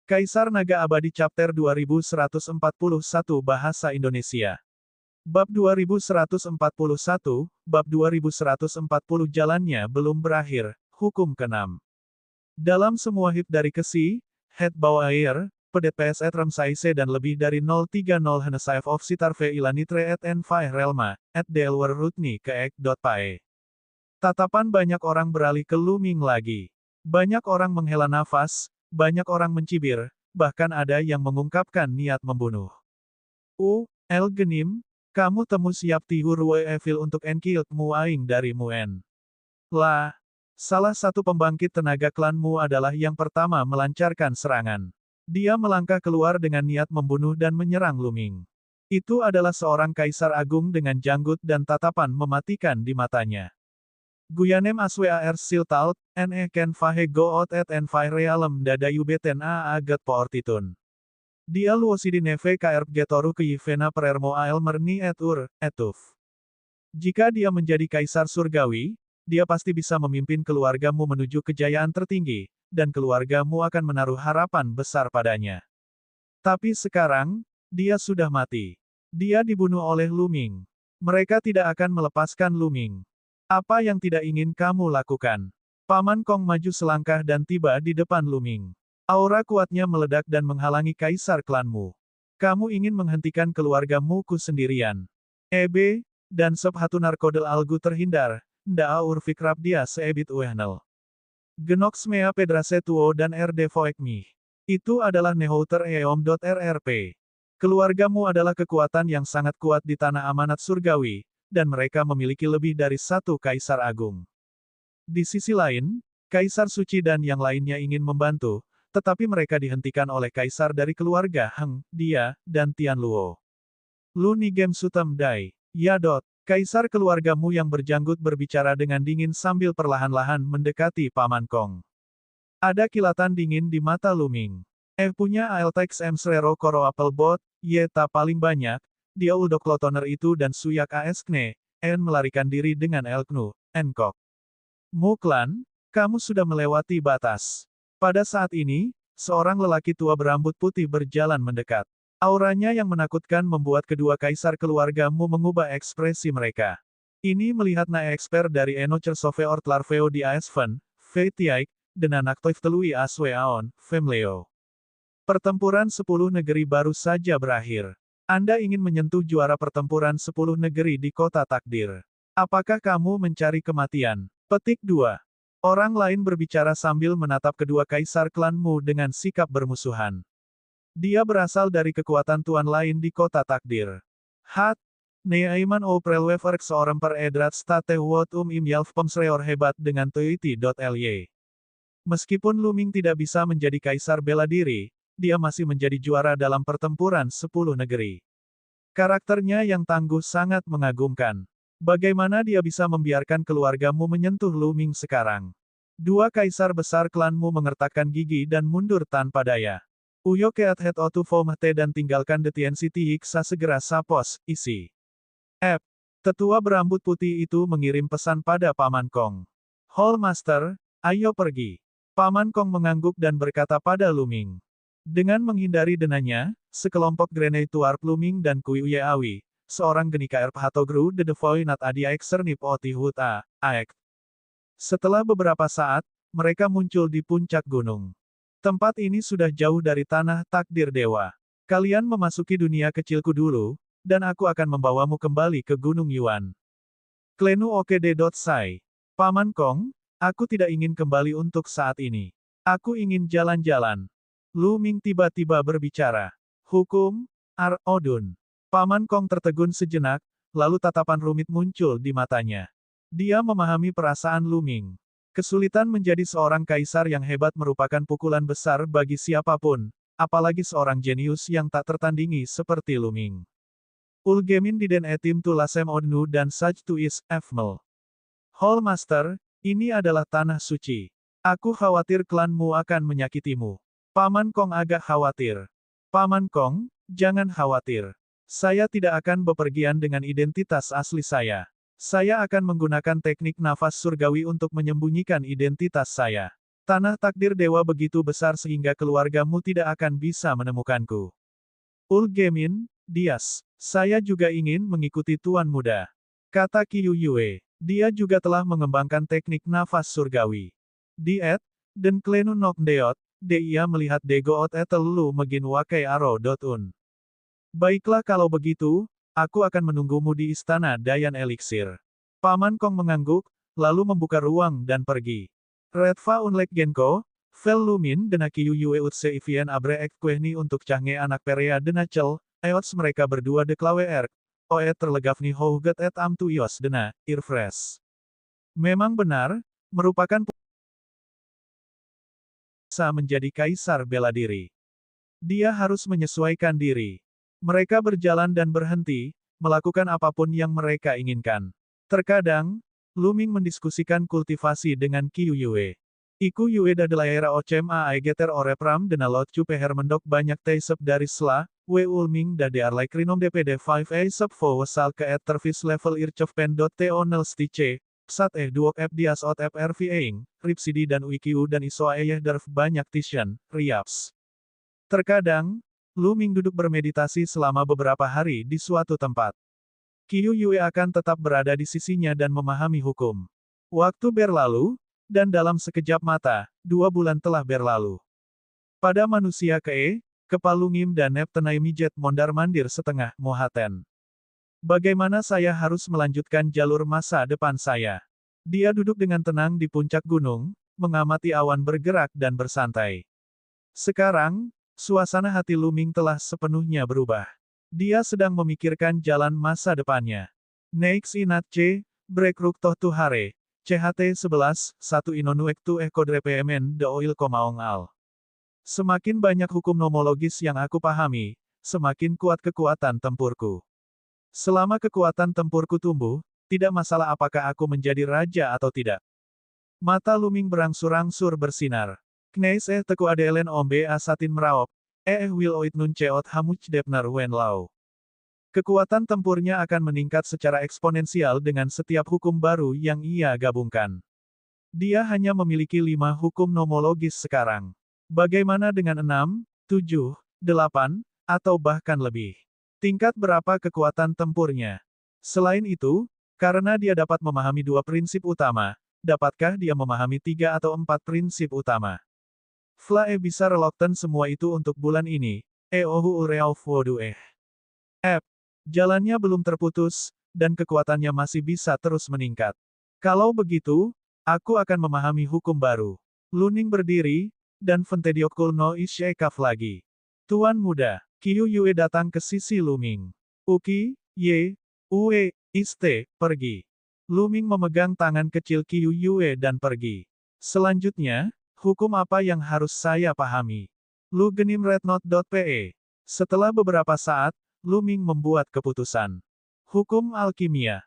Kaisar Naga Abadi Chapter 2141 Bahasa Indonesia. Bab 2141, Bab 2140 Jalannya belum berakhir, Hukum ke-6. Dalam semua hip dari Kesi, Het Bawah Air, Pedet PS et Rem Saise dan lebih dari 030 Henesaif of Sitarve Ilanitre et Envae Relma, et Delwer Rutni ke Ek.pae. Tatapan banyak orang beralih ke Luming lagi. Banyak orang menghela nafas, banyak orang mencibir, bahkan ada yang mengungkapkan niat membunuh. El Genim, kamu temu siap tihur we evil untuk enkilt mu aing dari muen. Lah, salah satu pembangkit tenaga klanmu adalah yang pertama melancarkan serangan. Dia melangkah keluar dengan niat membunuh dan menyerang Luming. Itu adalah seorang kaisar agung dengan janggut dan tatapan mematikan di matanya. Guyanem aswar siltaut, ken fahe goot et envae realem dada yubeten aget poortitun. Dia luosidi neve krp getoru ke yivena perermo ael merni et etuf. Jika dia menjadi kaisar surgawi, dia pasti bisa memimpin keluargamu menuju kejayaan tertinggi, dan keluargamu akan menaruh harapan besar padanya. Tapi sekarang, dia sudah mati. Dia dibunuh oleh Luming. Mereka tidak akan melepaskan Luming. Apa yang tidak ingin kamu lakukan? Paman Kong maju selangkah dan tiba di depan Luming. Aura kuatnya meledak dan menghalangi kaisar klanmu. Kamu ingin menghentikan keluargamu sendirian. Dan Sob Hatu Narkodel Algu terhindar, ndaa urfikrap dia seebit uehnel. Genox mea pedrase tuo dan Voek mi. Itu adalah Nehouter eom.rrp. Keluargamu adalah kekuatan yang sangat kuat di tanah amanat surgawi, dan mereka memiliki lebih dari satu kaisar agung. Di sisi lain, kaisar suci dan yang lainnya ingin membantu, tetapi mereka dihentikan oleh kaisar dari keluarga Heng, Dia, dan Tianluo. Lu Nigem Sutem Dai. Yadot, kaisar keluargamu yang berjanggut berbicara dengan dingin sambil perlahan-lahan mendekati Paman Kong. Ada kilatan dingin di mata Luming. Punya Aeltex Emsrero Koro Apple Bot, Yeta paling banyak, dia Uldok Lotoner itu dan Suyak Aeskne, melarikan diri dengan Elknu, Enkok. Muklan, kamu sudah melewati batas. Pada saat ini, seorang lelaki tua berambut putih berjalan mendekat. Auranya yang menakutkan membuat kedua kaisar keluargamu mengubah ekspresi mereka. Ini melihat na eksper dari Enocher Sove Ortlarveo di Aesven, Feitiaik, dan Anaktoif Telui Aswe Aon, Femleo. Pertempuran 10 negeri baru saja berakhir. Anda ingin menyentuh juara pertempuran 10 negeri di kota takdir. Apakah kamu mencari kematian? Petik 2. Orang lain berbicara sambil menatap kedua kaisar klanmu dengan sikap bermusuhan. Dia berasal dari kekuatan tuan lain di kota takdir. Neaiman Oprelweverk seorang peredrat state wot im yalf pemsreor hebat dengan toiti.ly. Meskipun Luming tidak bisa menjadi kaisar bela diri, dia masih menjadi juara dalam pertempuran 10 negeri. Karakternya yang tangguh sangat mengagumkan. Bagaimana dia bisa membiarkan keluargamu menyentuh Luming sekarang? Dua kaisar besar klanmu mengertakkan gigi dan mundur tanpa daya. Uyo keat het otu fomete dan tinggalkan detien Siti Hiksa segera sapos, isi. Tetua berambut putih itu mengirim pesan pada Paman Kong. Hallmaster, ayo pergi. Paman Kong mengangguk dan berkata pada Luming. Dengan menghindari denanya, sekelompok Grenei Tuarp Luming dan Kui Uye Awi, seorang genika erp Hatogru de Devoinat Adiaek Sernip Otihut Aek. Setelah beberapa saat, mereka muncul di puncak gunung. Tempat ini sudah jauh dari tanah takdir dewa. Kalian memasuki dunia kecilku dulu, dan aku akan membawamu kembali ke Gunung Yuan. Klenu Okede.sai. Paman Kong, aku tidak ingin kembali untuk saat ini. Aku ingin jalan-jalan. Luming tiba-tiba berbicara. Hukum, Odun. Paman Kong tertegun sejenak, lalu tatapan rumit muncul di matanya. Dia memahami perasaan Luming. Kesulitan menjadi seorang kaisar yang hebat merupakan pukulan besar bagi siapapun, apalagi seorang jenius yang tak tertandingi seperti Luming. Ulgemin diden etim tu lasem odnu dan saj tu is, Efmel. Hallmaster, ini adalah tanah suci. Aku khawatir klanmu akan menyakitimu. Paman Kong agak khawatir. Paman Kong, jangan khawatir. Saya tidak akan bepergian dengan identitas asli saya. Saya akan menggunakan teknik nafas surgawi untuk menyembunyikan identitas saya. Tanah takdir dewa begitu besar sehingga keluargamu tidak akan bisa menemukanku. Ulgemin, Dias, saya juga ingin mengikuti Tuan Muda. Kata Qiu Yue. Dia juga telah mengembangkan teknik nafas surgawi. Diet, dan Klenu Nok Deot, dia melihat Degoot Etel Lu Megin Wakai Aro Dotun. Baiklah kalau begitu, aku akan menunggumu di istana Dayan Elixir. Paman Kong mengangguk, lalu membuka ruang dan pergi. Redfa Unlek Genko, Vel Lumin dan Qiu Yue Utse Ivien Abre Ek Kuehni untuk Cangge anak Perea Denachel, Eots mereka berdua deklawe erk. Oet terlegafni Houget et am tuyos dena, irfres. Memang benar, merupakan bisa menjadi kaisar bela diri. Dia harus menyesuaikan diri. Mereka berjalan dan berhenti, melakukan apapun yang mereka inginkan. Terkadang, Luming mendiskusikan kultivasi dengan Qiu Yue. Iku Yue dadelaera ocem a aigeter orepram dena lot cu peher mendok banyak teisep dari sla, We Ulming dade arlai krinom DPD 5A sub fo wasal ke et tervis level irchofpen.to nelstice, psat duok dias ot rvaing, ripsidi dan wikiu dan isoa derf banyak tishan, riaps. Terkadang, Luming duduk bermeditasi selama beberapa hari di suatu tempat. Qiu Yue akan tetap berada di sisinya dan memahami hukum. Waktu berlalu, dan dalam sekejap mata, 2 bulan telah berlalu. Pada manusia Kepalungim dan Neptenai Mijet mondar-mandir setengah, Mohaten. Bagaimana saya harus melanjutkan jalur masa depan saya? Dia duduk dengan tenang di puncak gunung, mengamati awan bergerak dan bersantai. Sekarang, suasana hati Luming telah sepenuhnya berubah. Dia sedang memikirkan jalan masa depannya. Neix inat C, Brekruk toh tuhare, CHT 11, 1 inonuek tu kodrepemen de oil komaong al. Semakin banyak hukum nomologis yang aku pahami, semakin kuat kekuatan tempurku. Selama kekuatan tempurku tumbuh, tidak masalah apakah aku menjadi raja atau tidak. Mata Luming berangsur-angsur bersinar. Kneis teku adelen ombe asatin meraop, will oit nun ceot hamuch depner wen lau. Kekuatan tempurnya akan meningkat secara eksponensial dengan setiap hukum baru yang ia gabungkan. Dia hanya memiliki 5 hukum nomologis sekarang. Bagaimana dengan 6, 7, 8, atau bahkan lebih? Tingkat berapa kekuatan tempurnya? Selain itu, karena dia dapat memahami 2 prinsip utama, dapatkah dia memahami 3 atau 4 prinsip utama? Flae bisa relokten semua itu untuk bulan ini, ohu ureau wodu jalannya belum terputus, dan kekuatannya masih bisa terus meningkat. Kalau begitu, aku akan memahami hukum baru. Luning berdiri, dan Ventediokul no Ishekaf lagi. Tuan Muda, Qiu Yue datang ke sisi Luming. Uki, Ye, Ue, Iste, pergi. Luming memegang tangan kecil Qiu Yue dan pergi. Selanjutnya, hukum apa yang harus saya pahami? Lu genim rednote.pe. Setelah beberapa saat, Luming membuat keputusan. Hukum alkimia.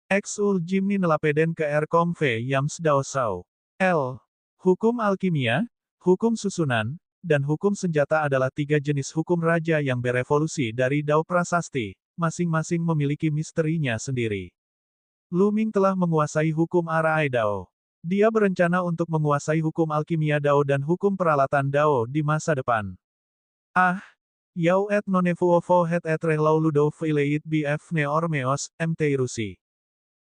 Exul Jimni nelapeden ke Komve Yams Daosau. L. Hukum alkimia, hukum susunan, dan hukum senjata adalah 3 jenis hukum raja yang berevolusi dari Dao Prasasti, masing-masing memiliki misterinya sendiri. Luming telah menguasai hukum Arai Dao. Dia berencana untuk menguasai hukum alkimia Dao dan hukum peralatan Dao di masa depan. Yau et nonefuovo het et rehlau ludo fileit bf neormeos, mt Rusi.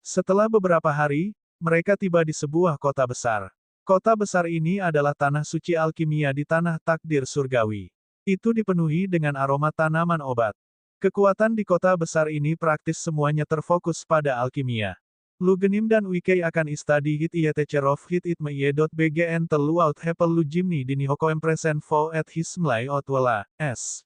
Setelah beberapa hari, mereka tiba di sebuah kota besar. Kota besar ini adalah tanah suci alkimia di tanah takdir surgawi. Itu dipenuhi dengan aroma tanaman obat. Kekuatan di kota besar ini praktis semuanya terfokus pada alkimia. Lugenim dan Wikei akan istadi hit ietecerov hit itmeye.bgn teluaut hepel lu jimni dinihoko empresen fo et hismlai otwela, s.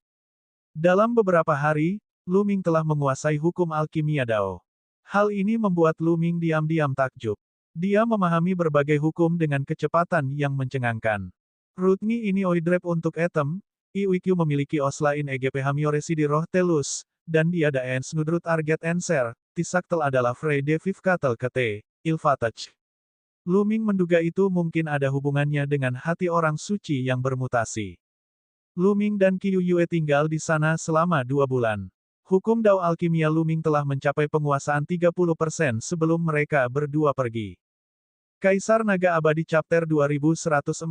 Dalam beberapa hari, Luming telah menguasai hukum alkimia Dao. Hal ini membuat Luming diam-diam takjub. Dia memahami berbagai hukum dengan kecepatan yang mencengangkan. Rutni ini oidrep untuk etem, Iwikyu memiliki oslain egp hamioresi di roh telus, dan dia daen snudrut arget enser, tisaktel adalah frey devivkatel kete, ilfatach. Luming menduga itu mungkin ada hubungannya dengan hati orang suci yang bermutasi. Luming dan Qiu Yue tinggal di sana selama 2 bulan. Hukum Dao alkimia Luming telah mencapai penguasaan 30% sebelum mereka berdua pergi. Kaisar Naga Abadi Chapter 2142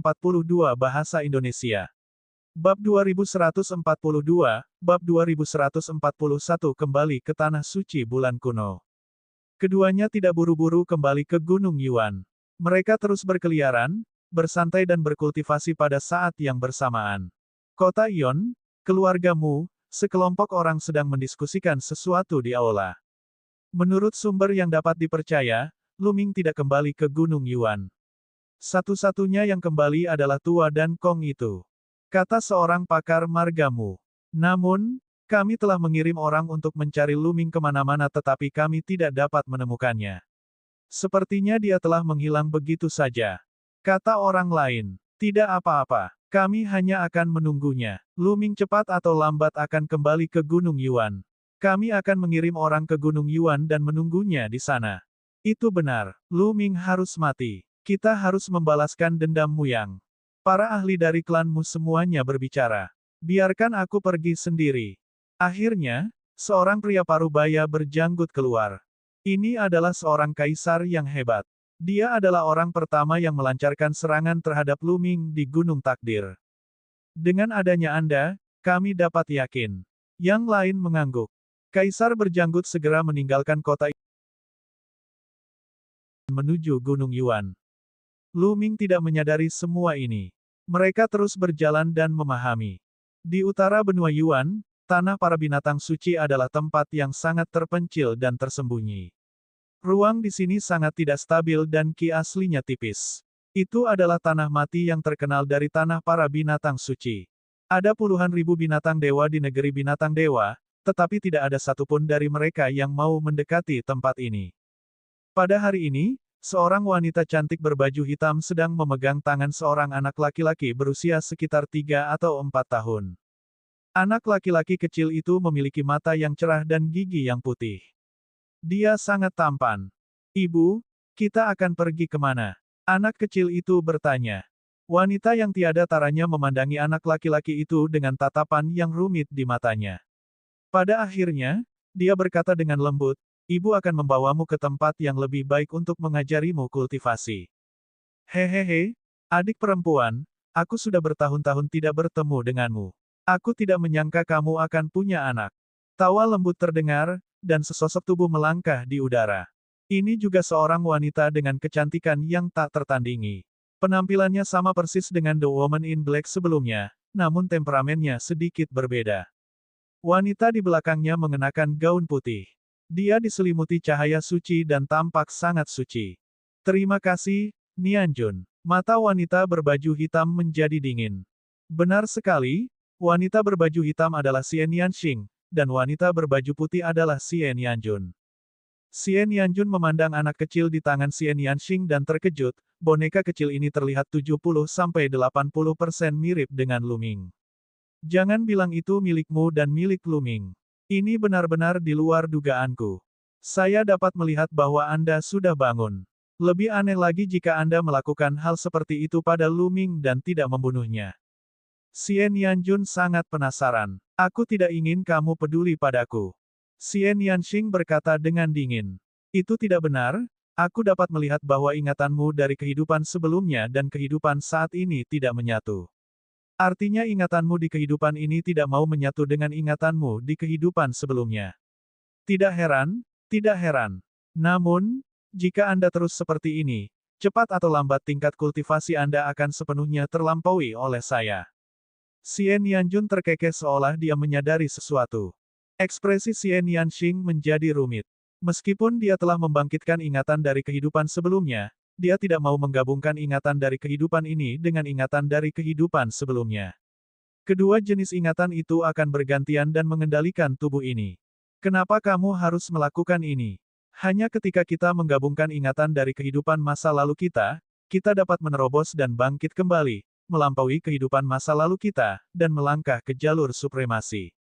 Bahasa Indonesia. Bab 2142, Bab 2141 Kembali ke Tanah Suci Bulan Kuno. Keduanya tidak buru-buru kembali ke Gunung Yuan. Mereka terus berkeliaran, bersantai dan berkultivasi pada saat yang bersamaan. Kota Ion, keluargamu, sekelompok orang sedang mendiskusikan sesuatu di aula. Menurut sumber yang dapat dipercaya, Lu Ming tidak kembali ke Gunung Yuan. Satu-satunya yang kembali adalah Tua dan Kong itu, kata seorang pakar margamu. Namun, kami telah mengirim orang untuk mencari Lu Ming kemana-mana tetapi kami tidak dapat menemukannya. Sepertinya dia telah menghilang begitu saja, kata orang lain. Tidak apa-apa, kami hanya akan menunggunya. Lu Ming cepat atau lambat akan kembali ke Gunung Yuan. Kami akan mengirim orang ke Gunung Yuan dan menunggunya di sana. Itu benar, Lu Ming harus mati. Kita harus membalaskan dendam Muyang. Para ahli dari klanmu semuanya berbicara. Biarkan aku pergi sendiri. Akhirnya, seorang pria parubaya berjanggut keluar. Ini adalah seorang kaisar yang hebat. Dia adalah orang pertama yang melancarkan serangan terhadap Lu Ming di Gunung Takdir. Dengan adanya Anda, kami dapat yakin. Yang lain mengangguk. Kaisar berjanggut segera meninggalkan kota menuju Gunung Yuan. Lu Ming tidak menyadari semua ini. Mereka terus berjalan dan memahami. Di utara benua Yuan, tanah para binatang suci adalah tempat yang sangat terpencil dan tersembunyi. Ruang di sini sangat tidak stabil dan ki aslinya tipis. Itu adalah tanah mati yang terkenal dari tanah para binatang suci. Ada puluhan ribu binatang dewa di negeri binatang dewa, tetapi tidak ada satupun dari mereka yang mau mendekati tempat ini. Pada hari ini, seorang wanita cantik berbaju hitam sedang memegang tangan seorang anak laki-laki berusia sekitar 3 atau 4 tahun. Anak laki-laki kecil itu memiliki mata yang cerah dan gigi yang putih. Dia sangat tampan. Ibu, kita akan pergi kemana? Anak kecil itu bertanya. Wanita yang tiada taranya memandangi anak laki-laki itu dengan tatapan yang rumit di matanya. Pada akhirnya, dia berkata dengan lembut, Ibu akan membawamu ke tempat yang lebih baik untuk mengajarimu kultivasi. Hehehe, adik perempuan, aku sudah bertahun-tahun tidak bertemu denganmu. Aku tidak menyangka kamu akan punya anak. Tawa lembut terdengar, dan sesosok tubuh melangkah di udara. Ini juga seorang wanita dengan kecantikan yang tak tertandingi. Penampilannya sama persis dengan The Woman in Black sebelumnya, namun temperamennya sedikit berbeda. Wanita di belakangnya mengenakan gaun putih. Dia diselimuti cahaya suci dan tampak sangat suci. Terima kasih, Nianjun. Mata wanita berbaju hitam menjadi dingin. Benar sekali, wanita berbaju hitam adalah Xie Nianxing, dan wanita berbaju putih adalah Xie Nianjun. Xie Nianjun memandang anak kecil di tangan Xie Nianxing dan terkejut, boneka kecil ini terlihat 70-80% mirip dengan Lu Ming. Jangan bilang itu milikmu dan milik Lu Ming. Ini benar-benar di luar dugaanku. Saya dapat melihat bahwa Anda sudah bangun. Lebih aneh lagi jika Anda melakukan hal seperti itu pada Lu Ming dan tidak membunuhnya. Xie Nianjun sangat penasaran. Aku tidak ingin kamu peduli padaku. Xie Nianxing berkata dengan dingin. Itu tidak benar, aku dapat melihat bahwa ingatanmu dari kehidupan sebelumnya dan kehidupan saat ini tidak menyatu. Artinya ingatanmu di kehidupan ini tidak mau menyatu dengan ingatanmu di kehidupan sebelumnya. Tidak heran, tidak heran. Namun, jika Anda terus seperti ini, cepat atau lambat tingkat kultivasi Anda akan sepenuhnya terlampaui oleh saya. Xie Nianjun terkekeh seolah dia menyadari sesuatu. Ekspresi Xie Nianxing menjadi rumit. Meskipun dia telah membangkitkan ingatan dari kehidupan sebelumnya, dia tidak mau menggabungkan ingatan dari kehidupan ini dengan ingatan dari kehidupan sebelumnya. Kedua jenis ingatan itu akan bergantian dan mengendalikan tubuh ini. Kenapa kamu harus melakukan ini? Hanya ketika kita menggabungkan ingatan dari kehidupan masa lalu kita dapat menerobos dan bangkit kembali, melampaui kehidupan masa lalu kita, dan melangkah ke jalur supremasi.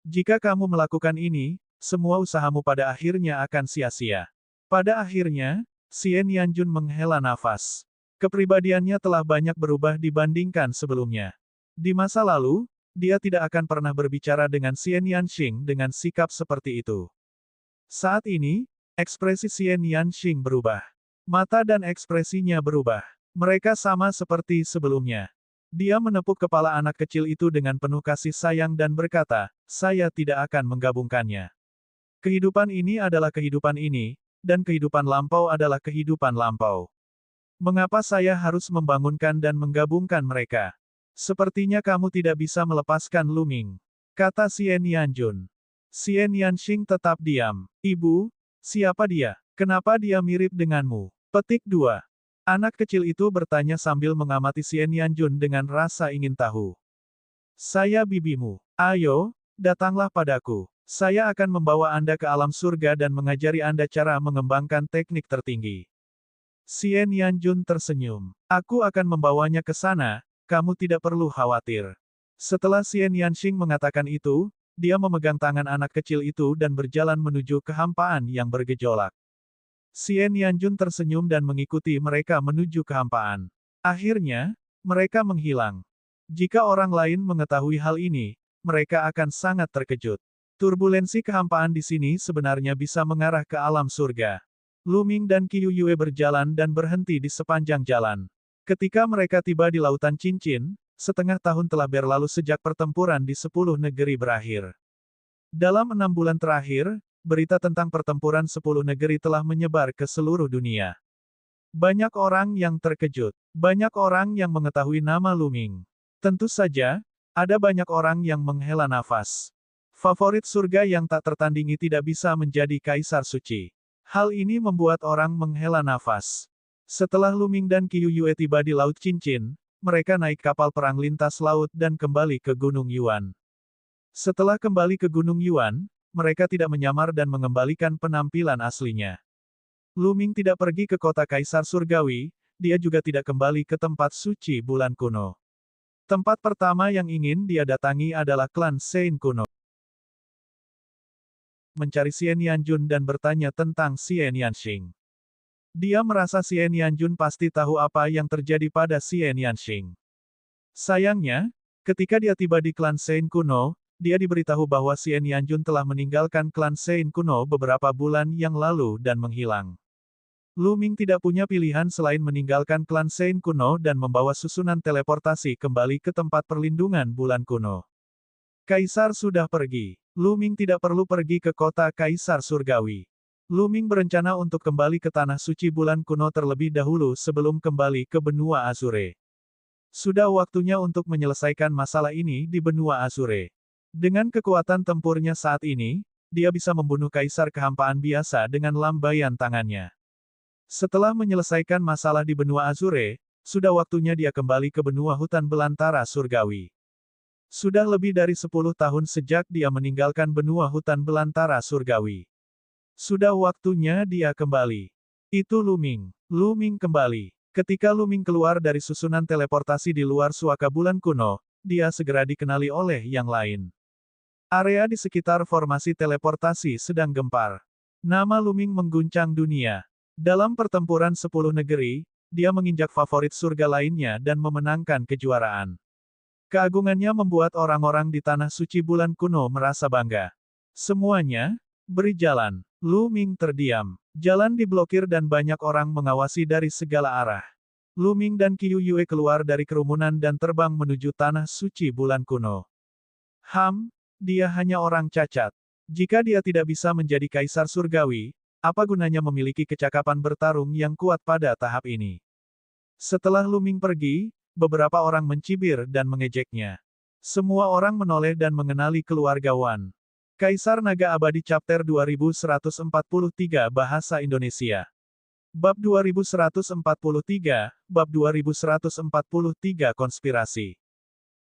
Jika kamu melakukan ini, semua usahamu pada akhirnya akan sia-sia. Pada akhirnya, Xie Nianjun menghela nafas. Kepribadiannya telah banyak berubah dibandingkan sebelumnya. Di masa lalu, dia tidak akan pernah berbicara dengan Xie Nianxing dengan sikap seperti itu. Saat ini, ekspresi Xie Nianxing berubah. Mata dan ekspresinya berubah. Mereka sama seperti sebelumnya. Dia menepuk kepala anak kecil itu dengan penuh kasih sayang dan berkata, "Saya tidak akan menggabungkannya. Kehidupan ini adalah kehidupan ini, dan kehidupan lampau adalah kehidupan lampau. Mengapa saya harus membangunkan dan menggabungkan mereka? Sepertinya kamu tidak bisa melepaskan Lu Ming," kata Xian Yanjun. Xian Yanxing tetap diam. "Ibu, siapa dia? Kenapa dia mirip denganmu?" Petik 2. Anak kecil itu bertanya sambil mengamati Xian Yanjun dengan rasa ingin tahu. "Saya bibimu. Ayo, datanglah padaku. Saya akan membawa Anda ke alam surga dan mengajari Anda cara mengembangkan teknik tertinggi." Xian Yanjun tersenyum. "Aku akan membawanya ke sana, kamu tidak perlu khawatir." Setelah Xian Yanxing mengatakan itu, dia memegang tangan anak kecil itu dan berjalan menuju kehampaan yang bergejolak. Xian Yanjun tersenyum dan mengikuti mereka menuju kehampaan. Akhirnya, mereka menghilang. Jika orang lain mengetahui hal ini, mereka akan sangat terkejut. Turbulensi kehampaan di sini sebenarnya bisa mengarah ke alam surga. Lu Ming dan Qiu Yue berjalan dan berhenti di sepanjang jalan. Ketika mereka tiba di Lautan Cincin, setengah tahun telah berlalu sejak pertempuran di 10 negeri berakhir. Dalam 6 bulan terakhir, berita tentang pertempuran 10 negeri telah menyebar ke seluruh dunia. Banyak orang yang terkejut. Banyak orang yang mengetahui nama Lu Ming. Tentu saja, ada banyak orang yang menghela nafas. Favorit surga yang tak tertandingi tidak bisa menjadi kaisar suci. Hal ini membuat orang menghela nafas. Setelah Lu Ming dan Qiu Yue tiba di Laut Cincin, mereka naik kapal perang lintas laut dan kembali ke Gunung Yuan. Setelah kembali ke Gunung Yuan, mereka tidak menyamar dan mengembalikan penampilan aslinya. Lu Ming tidak pergi ke kota Kaisar Surgawi, dia juga tidak kembali ke tempat suci bulan kuno. Tempat pertama yang ingin dia datangi adalah klan Sein kuno. Mencari Xian Yanjun dan bertanya tentang Xian Yanxing. Dia merasa Xian Yanjun pasti tahu apa yang terjadi pada Xian Yanxing. Sayangnya, ketika dia tiba di klan Sein kuno, dia diberitahu bahwa Xian Yanjun telah meninggalkan klan Sein kuno beberapa bulan yang lalu dan menghilang. Lu Ming tidak punya pilihan selain meninggalkan klan Sein kuno dan membawa susunan teleportasi kembali ke tempat perlindungan bulan kuno. Kaisar sudah pergi. Lu Ming tidak perlu pergi ke kota Kaisar Surgawi. Lu Ming berencana untuk kembali ke tanah suci bulan kuno terlebih dahulu sebelum kembali ke benua Azure. Sudah waktunya untuk menyelesaikan masalah ini di benua Azure. Dengan kekuatan tempurnya saat ini, dia bisa membunuh kaisar kehampaan biasa dengan lambaian tangannya. Setelah menyelesaikan masalah di benua Azure, sudah waktunya dia kembali ke benua hutan belantara surgawi. Sudah lebih dari 10 tahun sejak dia meninggalkan benua hutan belantara surgawi. Sudah waktunya dia kembali. Itu Lu Ming. Lu Ming kembali. Ketika Lu Ming keluar dari susunan teleportasi di luar suaka bulan kuno, dia segera dikenali oleh yang lain. Area di sekitar formasi teleportasi sedang gempar. Nama Lu Ming mengguncang dunia. Dalam pertempuran 10 negeri, dia menginjak favorit surga lainnya dan memenangkan kejuaraan. Keagungannya membuat orang-orang di tanah suci bulan kuno merasa bangga. Semuanya beri jalan. Lu Ming terdiam. Jalan diblokir dan banyak orang mengawasi dari segala arah. Lu Ming dan Qiu Yue keluar dari kerumunan dan terbang menuju tanah suci bulan kuno. Dia hanya orang cacat. Jika dia tidak bisa menjadi kaisar surgawi, apa gunanya memiliki kecakapan bertarung yang kuat pada tahap ini? Setelah Lu Ming pergi, beberapa orang mencibir dan mengejeknya. Semua orang menoleh dan mengenali keluarga Wan. Kaisar Naga Abadi Chapter 2143 Bahasa Indonesia. Bab 2143, Bab 2143 Konspirasi.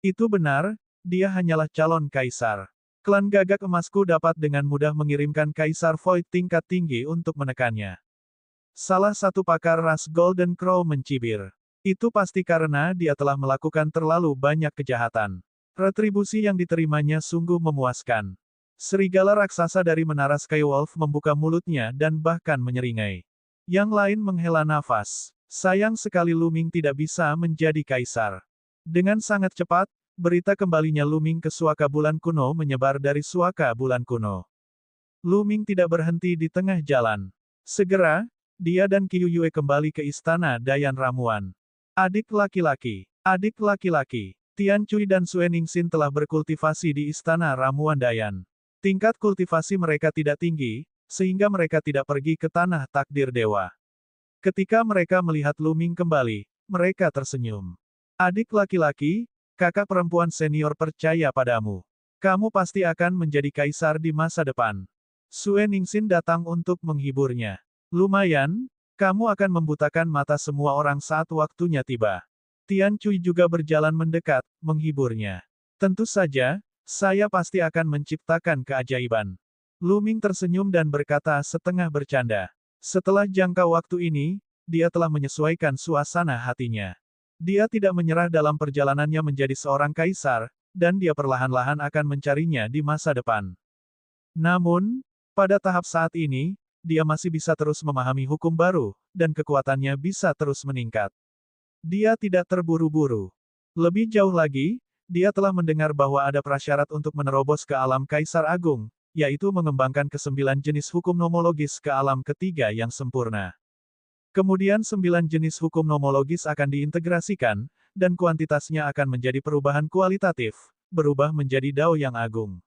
Itu benar, dia hanyalah calon kaisar. Klan Gagak Emasku dapat dengan mudah mengirimkan Kaisar Void tingkat tinggi untuk menekannya. Salah satu pakar ras Golden Crow mencibir. Itu pasti karena dia telah melakukan terlalu banyak kejahatan. Retribusi yang diterimanya sungguh memuaskan. Serigala raksasa dari Menara Skywolf membuka mulutnya dan bahkan menyeringai. Yang lain menghela nafas. Sayang sekali Lu Ming tidak bisa menjadi kaisar. Dengan sangat cepat, berita kembalinya Lu Ming ke suaka bulan kuno menyebar dari suaka bulan kuno. Lu Ming tidak berhenti di tengah jalan. Segera, dia dan Qiu Yue kembali ke istana Dayan Ramuan. Adik laki-laki, Tian Cui dan Sue Ningxin telah berkultivasi di istana Ramuan Dayan. Tingkat kultivasi mereka tidak tinggi, sehingga mereka tidak pergi ke tanah takdir dewa. Ketika mereka melihat Lu Ming kembali, mereka tersenyum. Adik laki-laki, kakak perempuan senior percaya padamu. Kamu pasti akan menjadi kaisar di masa depan. Sue Ningxin datang untuk menghiburnya. Lumayan, kamu akan membutakan mata semua orang saat waktunya tiba. Tian Cui juga berjalan mendekat, menghiburnya. Tentu saja, saya pasti akan menciptakan keajaiban. Lu Ming tersenyum dan berkata setengah bercanda. Setelah jangka waktu ini, dia telah menyesuaikan suasana hatinya. Dia tidak menyerah dalam perjalanannya menjadi seorang kaisar, dan dia perlahan-lahan akan mencarinya di masa depan. Namun, pada tahap saat ini, dia masih bisa terus memahami hukum baru, dan kekuatannya bisa terus meningkat. Dia tidak terburu-buru. Lebih jauh lagi, dia telah mendengar bahwa ada prasyarat untuk menerobos ke alam Kaisar Agung, yaitu mengembangkan ke-9 jenis hukum nomologis ke alam ketiga yang sempurna. Kemudian 9 jenis hukum nomologis akan diintegrasikan, dan kuantitasnya akan menjadi perubahan kualitatif, berubah menjadi Dao yang agung.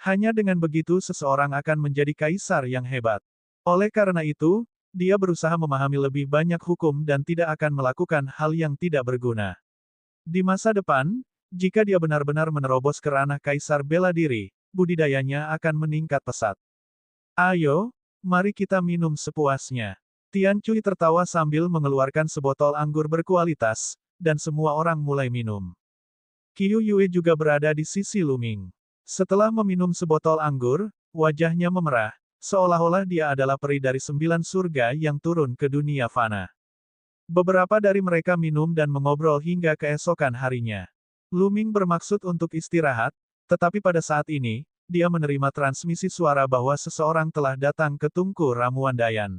Hanya dengan begitu seseorang akan menjadi kaisar yang hebat. Oleh karena itu, dia berusaha memahami lebih banyak hukum dan tidak akan melakukan hal yang tidak berguna. Di masa depan, jika dia benar-benar menerobos ke ranah kaisar bela diri, budidayanya akan meningkat pesat. Ayo, mari kita minum sepuasnya. Tian Cui tertawa sambil mengeluarkan sebotol anggur berkualitas, dan semua orang mulai minum. Qiu Yue juga berada di sisi Lu Ming. Setelah meminum sebotol anggur, wajahnya memerah, seolah-olah dia adalah peri dari 9 surga yang turun ke dunia fana. Beberapa dari mereka minum dan mengobrol hingga keesokan harinya. Lu Ming bermaksud untuk istirahat, tetapi pada saat ini, dia menerima transmisi suara bahwa seseorang telah datang ke Tungku Ramuan Dayan.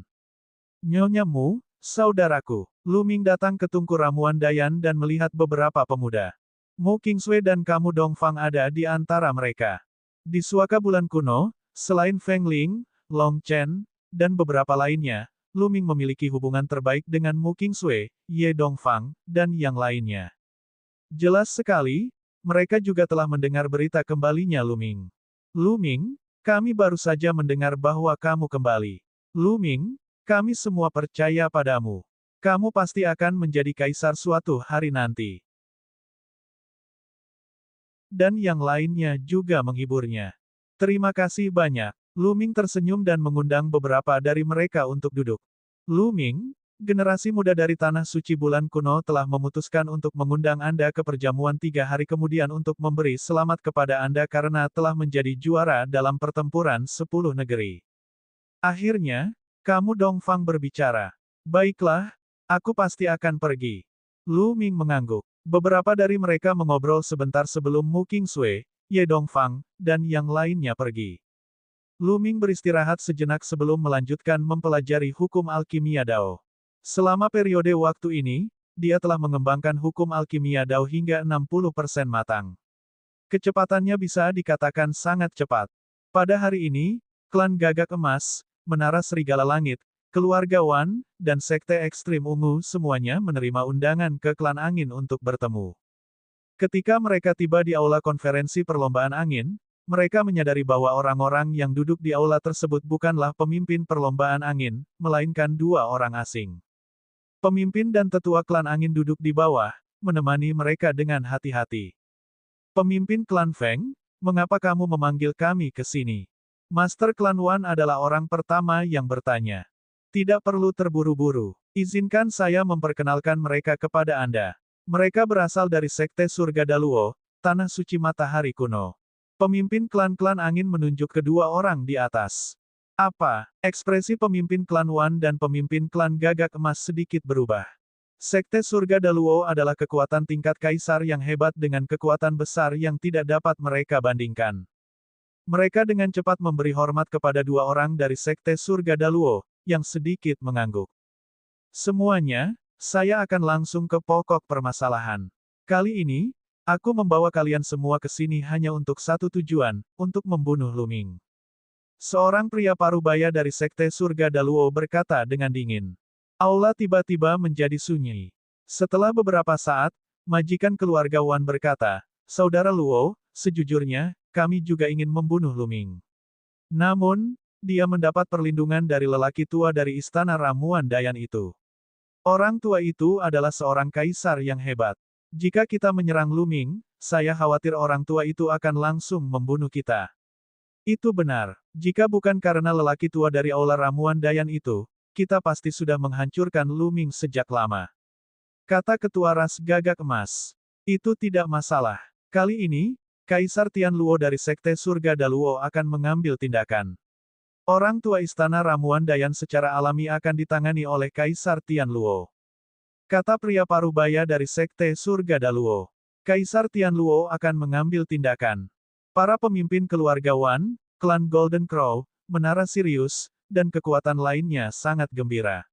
Nyonya Mu, saudaraku. Lu Ming datang ke Tungku Ramuan Dayan dan melihat beberapa pemuda. Mu Qingsui dan kamu Dongfang ada di antara mereka. Di suaka bulan kuno, selain Feng Ling, Long Chen, dan beberapa lainnya, Lu Ming memiliki hubungan terbaik dengan Mu Qingsui, Ye Dongfang, dan yang lainnya. Jelas sekali, mereka juga telah mendengar berita kembalinya Lu Ming. Lu Ming, kami baru saja mendengar bahwa kamu kembali. Lu Ming, kami semua percaya padamu. Kamu pasti akan menjadi kaisar suatu hari nanti. Dan yang lainnya juga menghiburnya. Terima kasih banyak. Lu Ming tersenyum dan mengundang beberapa dari mereka untuk duduk. Lu Ming, generasi muda dari Tanah Suci Bulan Kuno telah memutuskan untuk mengundang Anda ke perjamuan 3 hari kemudian untuk memberi selamat kepada Anda karena telah menjadi juara dalam pertempuran 10 negeri. Akhirnya, kamu Dongfang berbicara. Baiklah, aku pasti akan pergi. Lu Ming mengangguk. Beberapa dari mereka mengobrol sebentar sebelum Mu Qingsui, Ye Dongfang, dan yang lainnya pergi. Lu Ming beristirahat sejenak sebelum melanjutkan mempelajari hukum alkimia Dao. Selama periode waktu ini, dia telah mengembangkan hukum alkimia Dao hingga 60% matang. Kecepatannya bisa dikatakan sangat cepat. Pada hari ini, klan Gagak Emas, Menara Serigala Langit, keluarga Wan, dan Sekte Ekstrim Ungu semuanya menerima undangan ke klan Angin untuk bertemu. Ketika mereka tiba di aula konferensi perlombaan angin, mereka menyadari bahwa orang-orang yang duduk di aula tersebut bukanlah pemimpin perlombaan angin, melainkan 2 orang asing. Pemimpin dan tetua klan angin duduk di bawah, menemani mereka dengan hati-hati. Pemimpin klan Feng, mengapa kamu memanggil kami ke sini? Master klan Wan adalah orang pertama yang bertanya. Tidak perlu terburu-buru. Izinkan saya memperkenalkan mereka kepada Anda. Mereka berasal dari Sekte Surga Daluo, Tanah Suci Matahari Kuno. Pemimpin klan-klan angin menunjuk kedua orang di atas. Apa? Ekspresi pemimpin klan Wan dan pemimpin klan Gagak Emas sedikit berubah. Sekte Surga Daluo adalah kekuatan tingkat kaisar yang hebat dengan kekuatan besar yang tidak dapat mereka bandingkan. Mereka dengan cepat memberi hormat kepada 2 orang dari Sekte Surga Daluo, yang sedikit mengangguk. Semuanya, saya akan langsung ke pokok permasalahan. Kali ini, aku membawa kalian semua ke sini hanya untuk satu tujuan, untuk membunuh Lu Ming. Seorang pria parubaya dari Sekte Surga Daluo berkata dengan dingin. Aula tiba-tiba menjadi sunyi. Setelah beberapa saat, majikan keluarga Wan berkata, Saudara Luo, sejujurnya, kami juga ingin membunuh Luming. Namun, dia mendapat perlindungan dari lelaki tua dari istana ramuan Dayan itu. Orang tua itu adalah seorang kaisar yang hebat. Jika kita menyerang Luming, saya khawatir orang tua itu akan langsung membunuh kita. Itu benar. Jika bukan karena lelaki tua dari aula ramuan Dayan itu, kita pasti sudah menghancurkan Luming sejak lama. Kata ketua ras gagak emas. Itu tidak masalah. Kali ini, Kaisar Tianluo dari Sekte Surga Daluo akan mengambil tindakan. Orang tua istana ramuan Dayan secara alami akan ditangani oleh Kaisar Tianluo. Kata pria parubaya dari Sekte Surga Daluo. Kaisar Tianluo akan mengambil tindakan. Para pemimpin keluarga Wan, klan Golden Crow, Menara Sirius, dan kekuatan lainnya sangat gembira.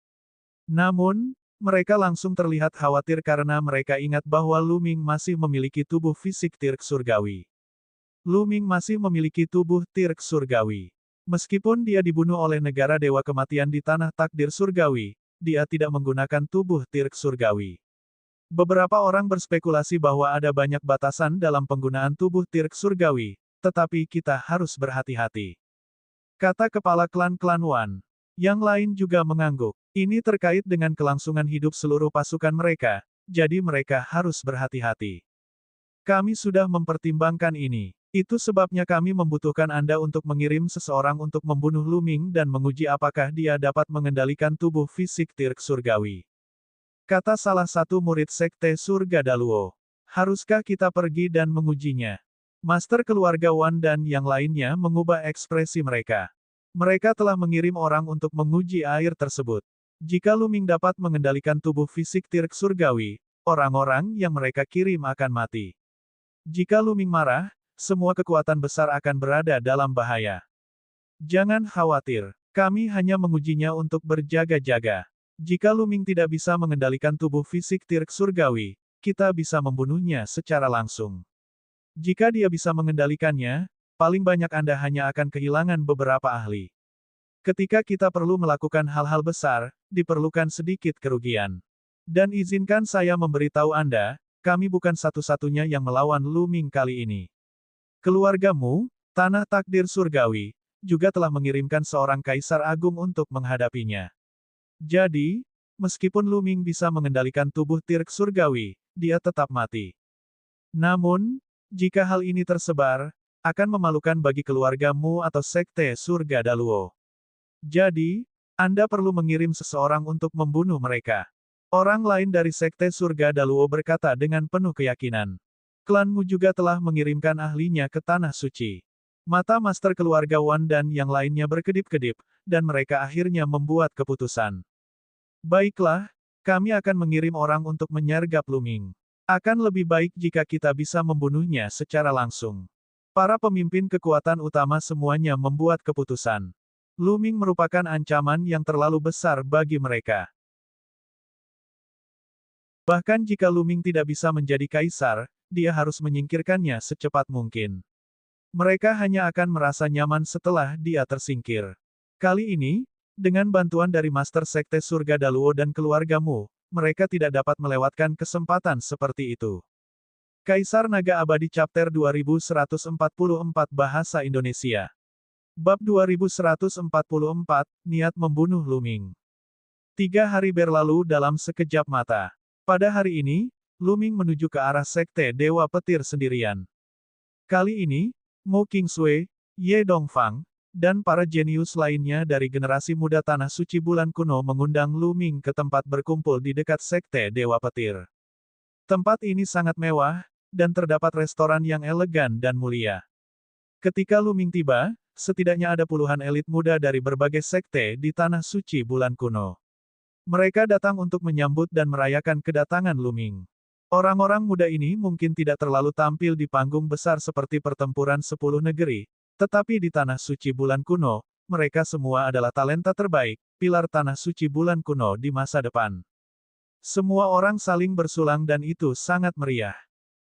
Namun, mereka langsung terlihat khawatir karena mereka ingat bahwa Luming masih memiliki tubuh fisik Tirk Surgawi. Luming masih memiliki tubuh Tirk Surgawi. Meskipun dia dibunuh oleh negara Dewa Kematian di Tanah Takdir Surgawi, dia tidak menggunakan tubuh Tirk Surgawi. Beberapa orang berspekulasi bahwa ada banyak batasan dalam penggunaan tubuh Tirk Surgawi, tetapi kita harus berhati-hati. Kata kepala klan-klan Wan. Yang lain juga mengangguk. Ini terkait dengan kelangsungan hidup seluruh pasukan mereka, jadi mereka harus berhati-hati. Kami sudah mempertimbangkan ini. Itu sebabnya kami membutuhkan Anda untuk mengirim seseorang untuk membunuh Luming dan menguji apakah dia dapat mengendalikan tubuh fisik Tirk Surgawi. Kata salah satu murid Sekte Surga Daluo. Haruskah kita pergi dan mengujinya? Master keluarga Wan dan yang lainnya mengubah ekspresi mereka. Mereka telah mengirim orang untuk menguji air tersebut. Jika Luming dapat mengendalikan tubuh fisik Tirk Surgawi, orang-orang yang mereka kirim akan mati. Jika Luming marah, semua kekuatan besar akan berada dalam bahaya. Jangan khawatir, kami hanya mengujinya untuk berjaga-jaga. Jika Luming tidak bisa mengendalikan tubuh fisik Tirk Surgawi, kita bisa membunuhnya secara langsung. Jika dia bisa mengendalikannya, paling banyak Anda hanya akan kehilangan beberapa ahli. Ketika kita perlu melakukan hal-hal besar, diperlukan sedikit kerugian. Dan izinkan saya memberitahu Anda, kami bukan satu-satunya yang melawan Luming kali ini. Keluargamu, Tanah Takdir Surgawi, juga telah mengirimkan seorang Kaisar Agung untuk menghadapinya. Jadi, meskipun Luming bisa mengendalikan tubuh Tirk Surgawi, dia tetap mati. Namun, jika hal ini tersebar, akan memalukan bagi keluargamu atau Sekte Surga Daluo. Jadi, Anda perlu mengirim seseorang untuk membunuh mereka. Orang lain dari Sekte Surga Daluo berkata dengan penuh keyakinan. Klanmu juga telah mengirimkan ahlinya ke Tanah Suci. Mata master keluarga Wan dan yang lainnya berkedip-kedip, dan mereka akhirnya membuat keputusan. Baiklah, kami akan mengirim orang untuk menyergap Luming. Akan lebih baik jika kita bisa membunuhnya secara langsung. Para pemimpin kekuatan utama semuanya membuat keputusan. Luming merupakan ancaman yang terlalu besar bagi mereka. Bahkan jika Luming tidak bisa menjadi kaisar, dia harus menyingkirkannya secepat mungkin. Mereka hanya akan merasa nyaman setelah dia tersingkir. Kali ini, dengan bantuan dari Master Sekte Surga Daluo dan keluargamu, mereka tidak dapat melewatkan kesempatan seperti itu. Kaisar Naga Abadi Chapter 2144 Bahasa Indonesia. Bab 2144, Niat Membunuh Luming. 3 hari berlalu dalam sekejap mata. Pada hari ini, Luming menuju ke arah Sekte Dewa Petir sendirian. Kali ini, Mo Qingsui, Ye Dongfang, dan para jenius lainnya dari generasi muda Tanah Suci Bulan Kuno mengundang Luming ke tempat berkumpul di dekat Sekte Dewa Petir. Tempat ini sangat mewah, dan terdapat restoran yang elegan dan mulia. Ketika Luming tiba, setidaknya ada puluhan elit muda dari berbagai sekte di Tanah Suci Bulan Kuno. Mereka datang untuk menyambut dan merayakan kedatangan Luming. Orang-orang muda ini mungkin tidak terlalu tampil di panggung besar seperti pertempuran 10 negeri, tetapi di Tanah Suci Bulan Kuno, mereka semua adalah talenta terbaik, pilar Tanah Suci Bulan Kuno di masa depan. Semua orang saling bersulang dan itu sangat meriah.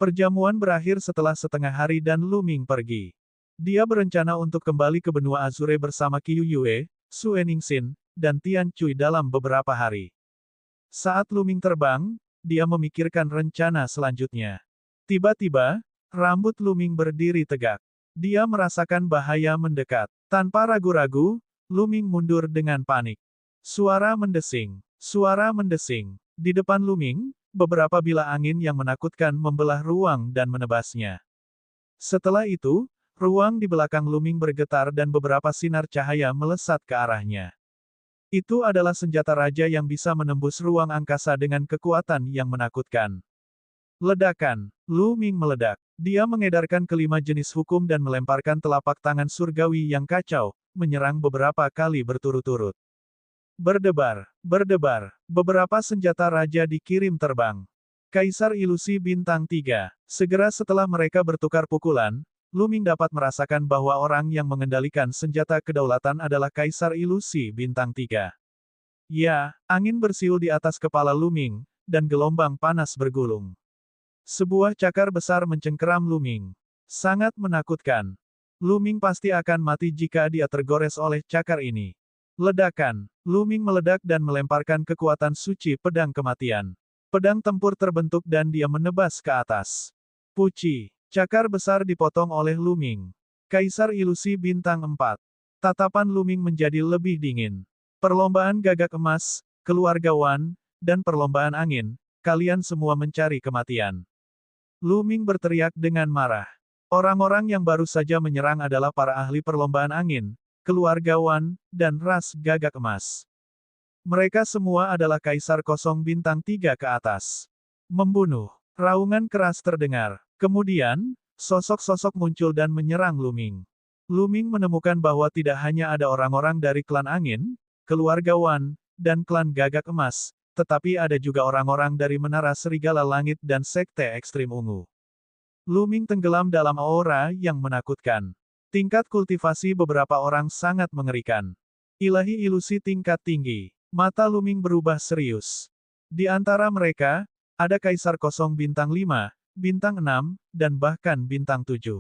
Perjamuan berakhir setelah setengah hari dan Luming pergi. Dia berencana untuk kembali ke benua Azure bersama Qiu Yue, Su Eningsin, dan Tian Cui dalam beberapa hari. Saat Luming terbang, dia memikirkan rencana selanjutnya. Tiba-tiba, rambut Luming berdiri tegak. Dia merasakan bahaya mendekat. Tanpa ragu-ragu, Luming mundur dengan panik. Suara mendesing. Suara mendesing. Di depan Luming, beberapa bilah angin yang menakutkan membelah ruang dan menebasnya. Setelah itu, ruang di belakang Luming bergetar dan beberapa sinar cahaya melesat ke arahnya. Itu adalah senjata raja yang bisa menembus ruang angkasa dengan kekuatan yang menakutkan. Ledakan. Luming meledak. Dia mengedarkan kelima jenis hukum dan melemparkan telapak tangan surgawi yang kacau, menyerang beberapa kali berturut-turut. Berdebar, berdebar, beberapa senjata raja dikirim terbang. Kaisar Ilusi Bintang 3. Segera setelah mereka bertukar pukulan, Luming dapat merasakan bahwa orang yang mengendalikan senjata kedaulatan adalah Kaisar Ilusi Bintang 3. Ya, angin bersiul di atas kepala Luming, dan gelombang panas bergulung. Sebuah cakar besar mencengkeram Luming. Sangat menakutkan. Luming pasti akan mati jika dia tergores oleh cakar ini. Ledakan. Luming meledak dan melemparkan kekuatan suci pedang kematian. Pedang tempur terbentuk dan dia menebas ke atas. Puci. Cakar besar dipotong oleh Luming. Kaisar Ilusi Bintang 4. Tatapan Luming menjadi lebih dingin. Perlombaan gagak emas, keluarga Wan, dan perlombaan angin, kalian semua mencari kematian. Luming berteriak dengan marah. Orang-orang yang baru saja menyerang adalah para ahli perlombaan angin, keluarga Wan, dan ras gagak emas. Mereka semua adalah Kaisar Kosong Bintang 3 ke atas. Membunuh. Raungan keras terdengar. Kemudian, sosok-sosok muncul dan menyerang Luming. Luming menemukan bahwa tidak hanya ada orang-orang dari klan angin, keluarga Wan, dan klan gagak emas, tetapi ada juga orang-orang dari Menara Serigala Langit dan Sekte Ekstrim Ungu. Luming tenggelam dalam aura yang menakutkan. Tingkat kultivasi beberapa orang sangat mengerikan. Ilahi ilusi tingkat tinggi. Mata Luming berubah serius. Di antara mereka, ada Kaisar Kosong Bintang 5, Bintang 6, dan bahkan Bintang 7.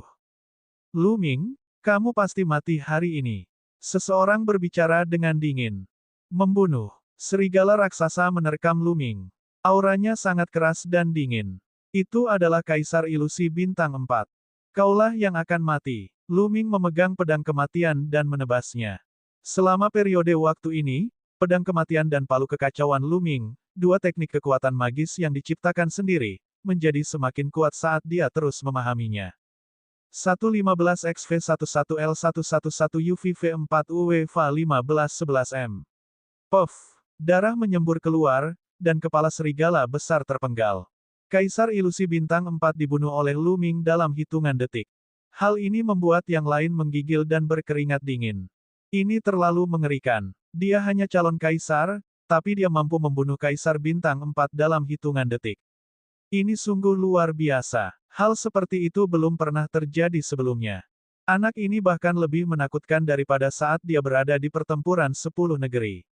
Luming, kamu pasti mati hari ini. Seseorang berbicara dengan dingin. Membunuh. Serigala raksasa menerkam Luming. Auranya sangat keras dan dingin. Itu adalah Kaisar Ilusi Bintang 4. Kaulah yang akan mati. Luming memegang pedang kematian dan menebasnya. Selama periode waktu ini, pedang kematian dan palu kekacauan Luming, dua teknik kekuatan magis yang diciptakan sendiri, menjadi semakin kuat saat dia terus memahaminya. 115XV1111UVV4UWV1511M. Puff. Darah menyembur keluar, dan kepala serigala besar terpenggal. Kaisar Ilusi Bintang 4 dibunuh oleh Luming dalam hitungan detik. Hal ini membuat yang lain menggigil dan berkeringat dingin. Ini terlalu mengerikan. Dia hanya calon kaisar, tapi dia mampu membunuh Kaisar Bintang 4 dalam hitungan detik. Ini sungguh luar biasa. Hal seperti itu belum pernah terjadi sebelumnya. Anak ini bahkan lebih menakutkan daripada saat dia berada di pertempuran 10 negeri.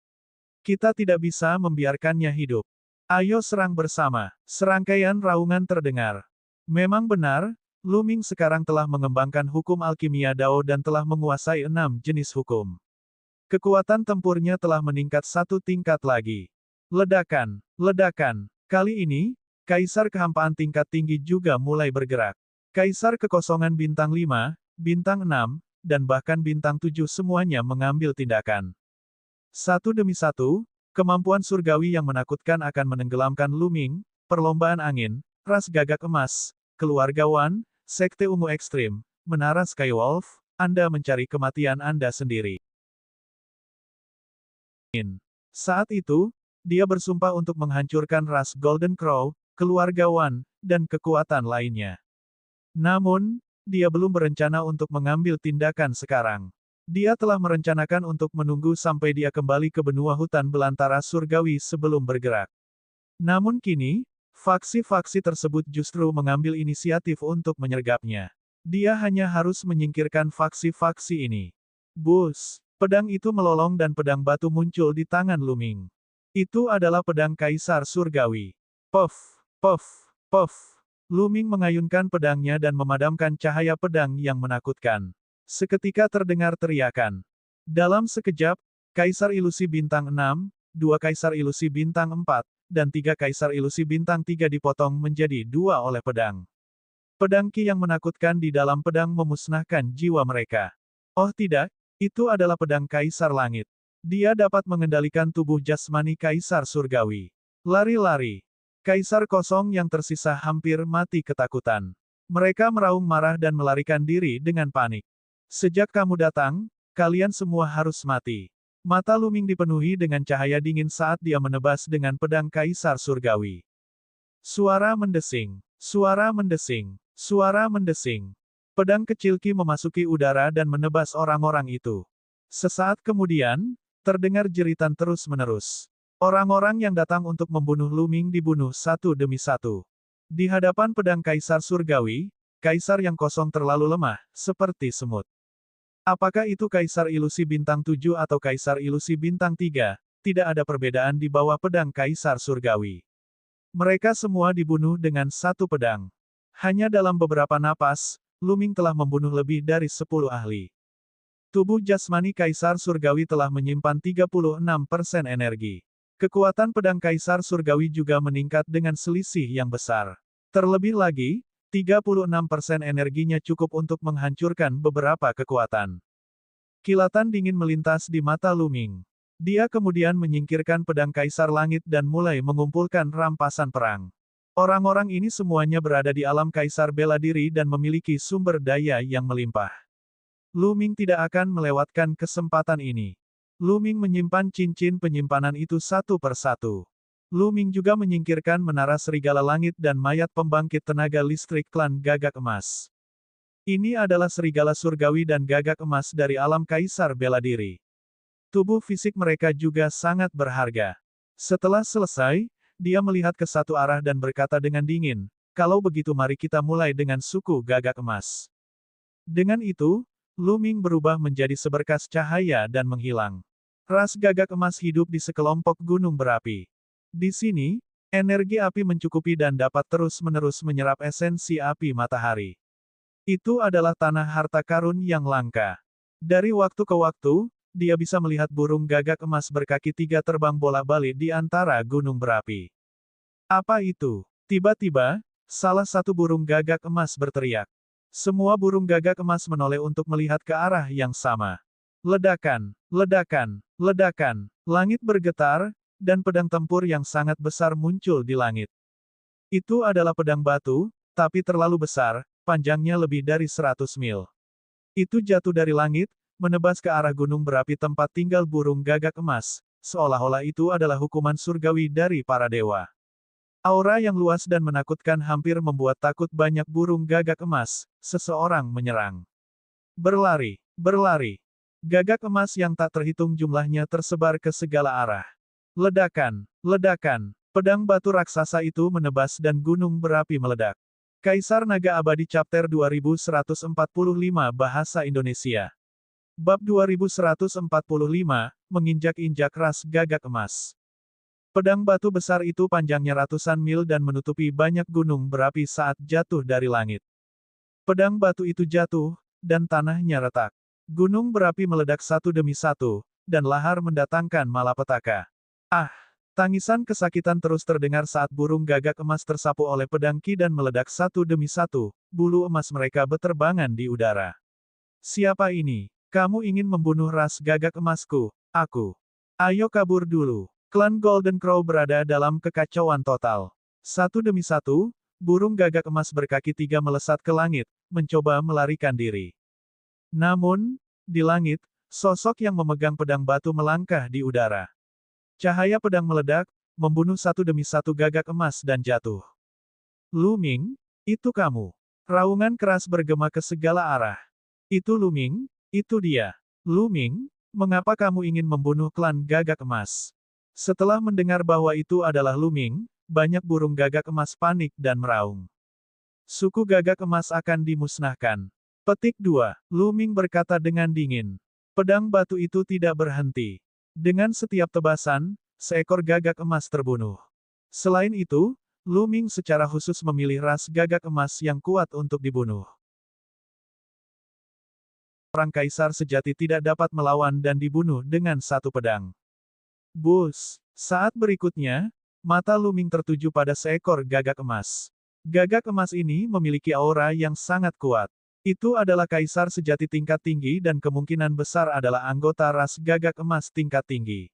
Kita tidak bisa membiarkannya hidup. Ayo serang bersama. Serangkaian raungan terdengar. Memang benar, Luming sekarang telah mengembangkan hukum alkimia Dao dan telah menguasai 6 jenis hukum. Kekuatan tempurnya telah meningkat satu tingkat lagi. Ledakan. Ledakan. Kali ini, Kaisar Kehampaan tingkat tinggi juga mulai bergerak. Kaisar Kekosongan Bintang 5, Bintang 6, dan bahkan Bintang 7 semuanya mengambil tindakan. Satu demi satu, kemampuan surgawi yang menakutkan akan menenggelamkan Luming, perlombaan angin, ras gagak emas, keluarga Wan, Sekte Ungu Ekstrim, Menara Skywolf, Anda mencari kematian Anda sendiri. Saat itu, dia bersumpah untuk menghancurkan ras Golden Crow, keluarga Wan, dan kekuatan lainnya. Namun, dia belum berencana untuk mengambil tindakan sekarang. Dia telah merencanakan untuk menunggu sampai dia kembali ke benua hutan belantara surgawi sebelum bergerak. Namun kini, faksi-faksi tersebut justru mengambil inisiatif untuk menyergapnya. Dia hanya harus menyingkirkan faksi-faksi ini. Bus! Pedang itu melolong dan pedang batu muncul di tangan Luming. Itu adalah pedang Kaisar Surgawi. Puff! Puff! Puff! Luming mengayunkan pedangnya dan memadamkan cahaya pedang yang menakutkan. Seketika terdengar teriakan. Dalam sekejap, Kaisar Ilusi Bintang 6, 2 Kaisar Ilusi Bintang 4, dan 3 Kaisar Ilusi Bintang 3 dipotong menjadi 2 oleh pedang. Pedang Ki yang menakutkan di dalam pedang memusnahkan jiwa mereka. Oh tidak, itu adalah pedang Kaisar Langit. Dia dapat mengendalikan tubuh jasmani Kaisar Surgawi. Lari-lari. Kaisar kosong yang tersisa hampir mati ketakutan. Mereka meraung marah dan melarikan diri dengan panik. Sejak kamu datang, kalian semua harus mati. Mata Luming dipenuhi dengan cahaya dingin saat dia menebas dengan pedang Kaisar Surgawi. Suara mendesing, suara mendesing, suara mendesing. Pedang kecil Ki memasuki udara dan menebas orang-orang itu. Sesaat kemudian, terdengar jeritan terus-menerus. Orang-orang yang datang untuk membunuh Luming dibunuh satu demi satu. Di hadapan pedang Kaisar Surgawi, Kaisar yang kosong terlalu lemah, seperti semut. Apakah itu Kaisar Ilusi Bintang 7 atau Kaisar Ilusi Bintang 3, tidak ada perbedaan di bawah pedang Kaisar Surgawi. Mereka semua dibunuh dengan satu pedang. Hanya dalam beberapa napas, Luming telah membunuh lebih dari 10 ahli. Tubuh jasmani Kaisar Surgawi telah menyimpan 36% energi. Kekuatan pedang Kaisar Surgawi juga meningkat dengan selisih yang besar. Terlebih lagi, 36% energinya cukup untuk menghancurkan beberapa kekuatan. Kilatan dingin melintas di mata Luming. Dia kemudian menyingkirkan pedang Kaisar Langit dan mulai mengumpulkan rampasan perang. Orang-orang ini semuanya berada di alam Kaisar Bela Diri dan memiliki sumber daya yang melimpah. Luming tidak akan melewatkan kesempatan ini. Luming menyimpan cincin penyimpanan itu satu persatu. Luming juga menyingkirkan menara serigala langit dan mayat pembangkit tenaga listrik klan Gagak Emas. Ini adalah serigala surgawi dan gagak emas dari alam Kaisar Bela Diri. Tubuh fisik mereka juga sangat berharga. Setelah selesai, dia melihat ke satu arah dan berkata dengan dingin, "Kalau begitu mari kita mulai dengan suku Gagak Emas." Dengan itu, Luming berubah menjadi seberkas cahaya dan menghilang. Ras Gagak Emas hidup di sekelompok gunung berapi. Di sini, energi api mencukupi dan dapat terus-menerus menyerap esensi api matahari. Itu adalah tanah harta karun yang langka. Dari waktu ke waktu, dia bisa melihat burung gagak emas berkaki 3 terbang bola-balik di antara gunung berapi. Apa itu? Tiba-tiba, salah satu burung gagak emas berteriak. Semua burung gagak emas menoleh untuk melihat ke arah yang sama. Ledakan, ledakan, ledakan, langit bergetar, dan pedang tempur yang sangat besar muncul di langit. Itu adalah pedang batu, tapi terlalu besar, panjangnya lebih dari 100 mil. Itu jatuh dari langit, menebas ke arah gunung berapi tempat tinggal burung gagak emas, seolah-olah itu adalah hukuman surgawi dari para dewa. Aura yang luas dan menakutkan hampir membuat takut banyak burung gagak emas. Seseorang menyerang. Berlari, berlari. Gagak emas yang tak terhitung jumlahnya tersebar ke segala arah. Ledakan, ledakan. Pedang batu raksasa itu menebas dan gunung berapi meledak. Kaisar Naga Abadi Chapter 2145 Bahasa Indonesia. Bab 2145, Menginjak-injak ras gagak emas. Pedang batu besar itu panjangnya ratusan mil dan menutupi banyak gunung berapi saat jatuh dari langit. Pedang batu itu jatuh, dan tanahnya retak. Gunung berapi meledak satu demi satu, dan lahar mendatangkan malapetaka. Ah! Tangisan kesakitan terus terdengar saat burung gagak emas tersapu oleh pedang Ki dan meledak satu demi satu, bulu emas mereka beterbangan di udara. Siapa ini? Kamu ingin membunuh ras gagak emasku? Aku. Ayo kabur dulu. Klan Golden Crow berada dalam kekacauan total. Satu demi satu, burung gagak emas berkaki 3 melesat ke langit, mencoba melarikan diri. Namun, di langit, sosok yang memegang pedang batu melangkah di udara. Cahaya pedang meledak, membunuh satu demi satu gagak emas dan jatuh. Luming, itu kamu. Raungan keras bergema ke segala arah. Itu Luming, itu dia. Luming, mengapa kamu ingin membunuh klan gagak emas? Setelah mendengar bahwa itu adalah Luming, banyak burung gagak emas panik dan meraung. Suku gagak emas akan dimusnahkan. Petik 2. Luming berkata dengan dingin. Pedang batu itu tidak berhenti. Dengan setiap tebasan, seekor gagak emas terbunuh. Selain itu, Luming secara khusus memilih ras gagak emas yang kuat untuk dibunuh. seorang kaisar sejati tidak dapat melawan dan dibunuh dengan satu pedang. Bus. Saat berikutnya, mata Lu Ming tertuju pada seekor gagak emas. Gagak emas ini memiliki aura yang sangat kuat. Itu adalah kaisar sejati tingkat tinggi dan kemungkinan besar adalah anggota ras gagak emas tingkat tinggi.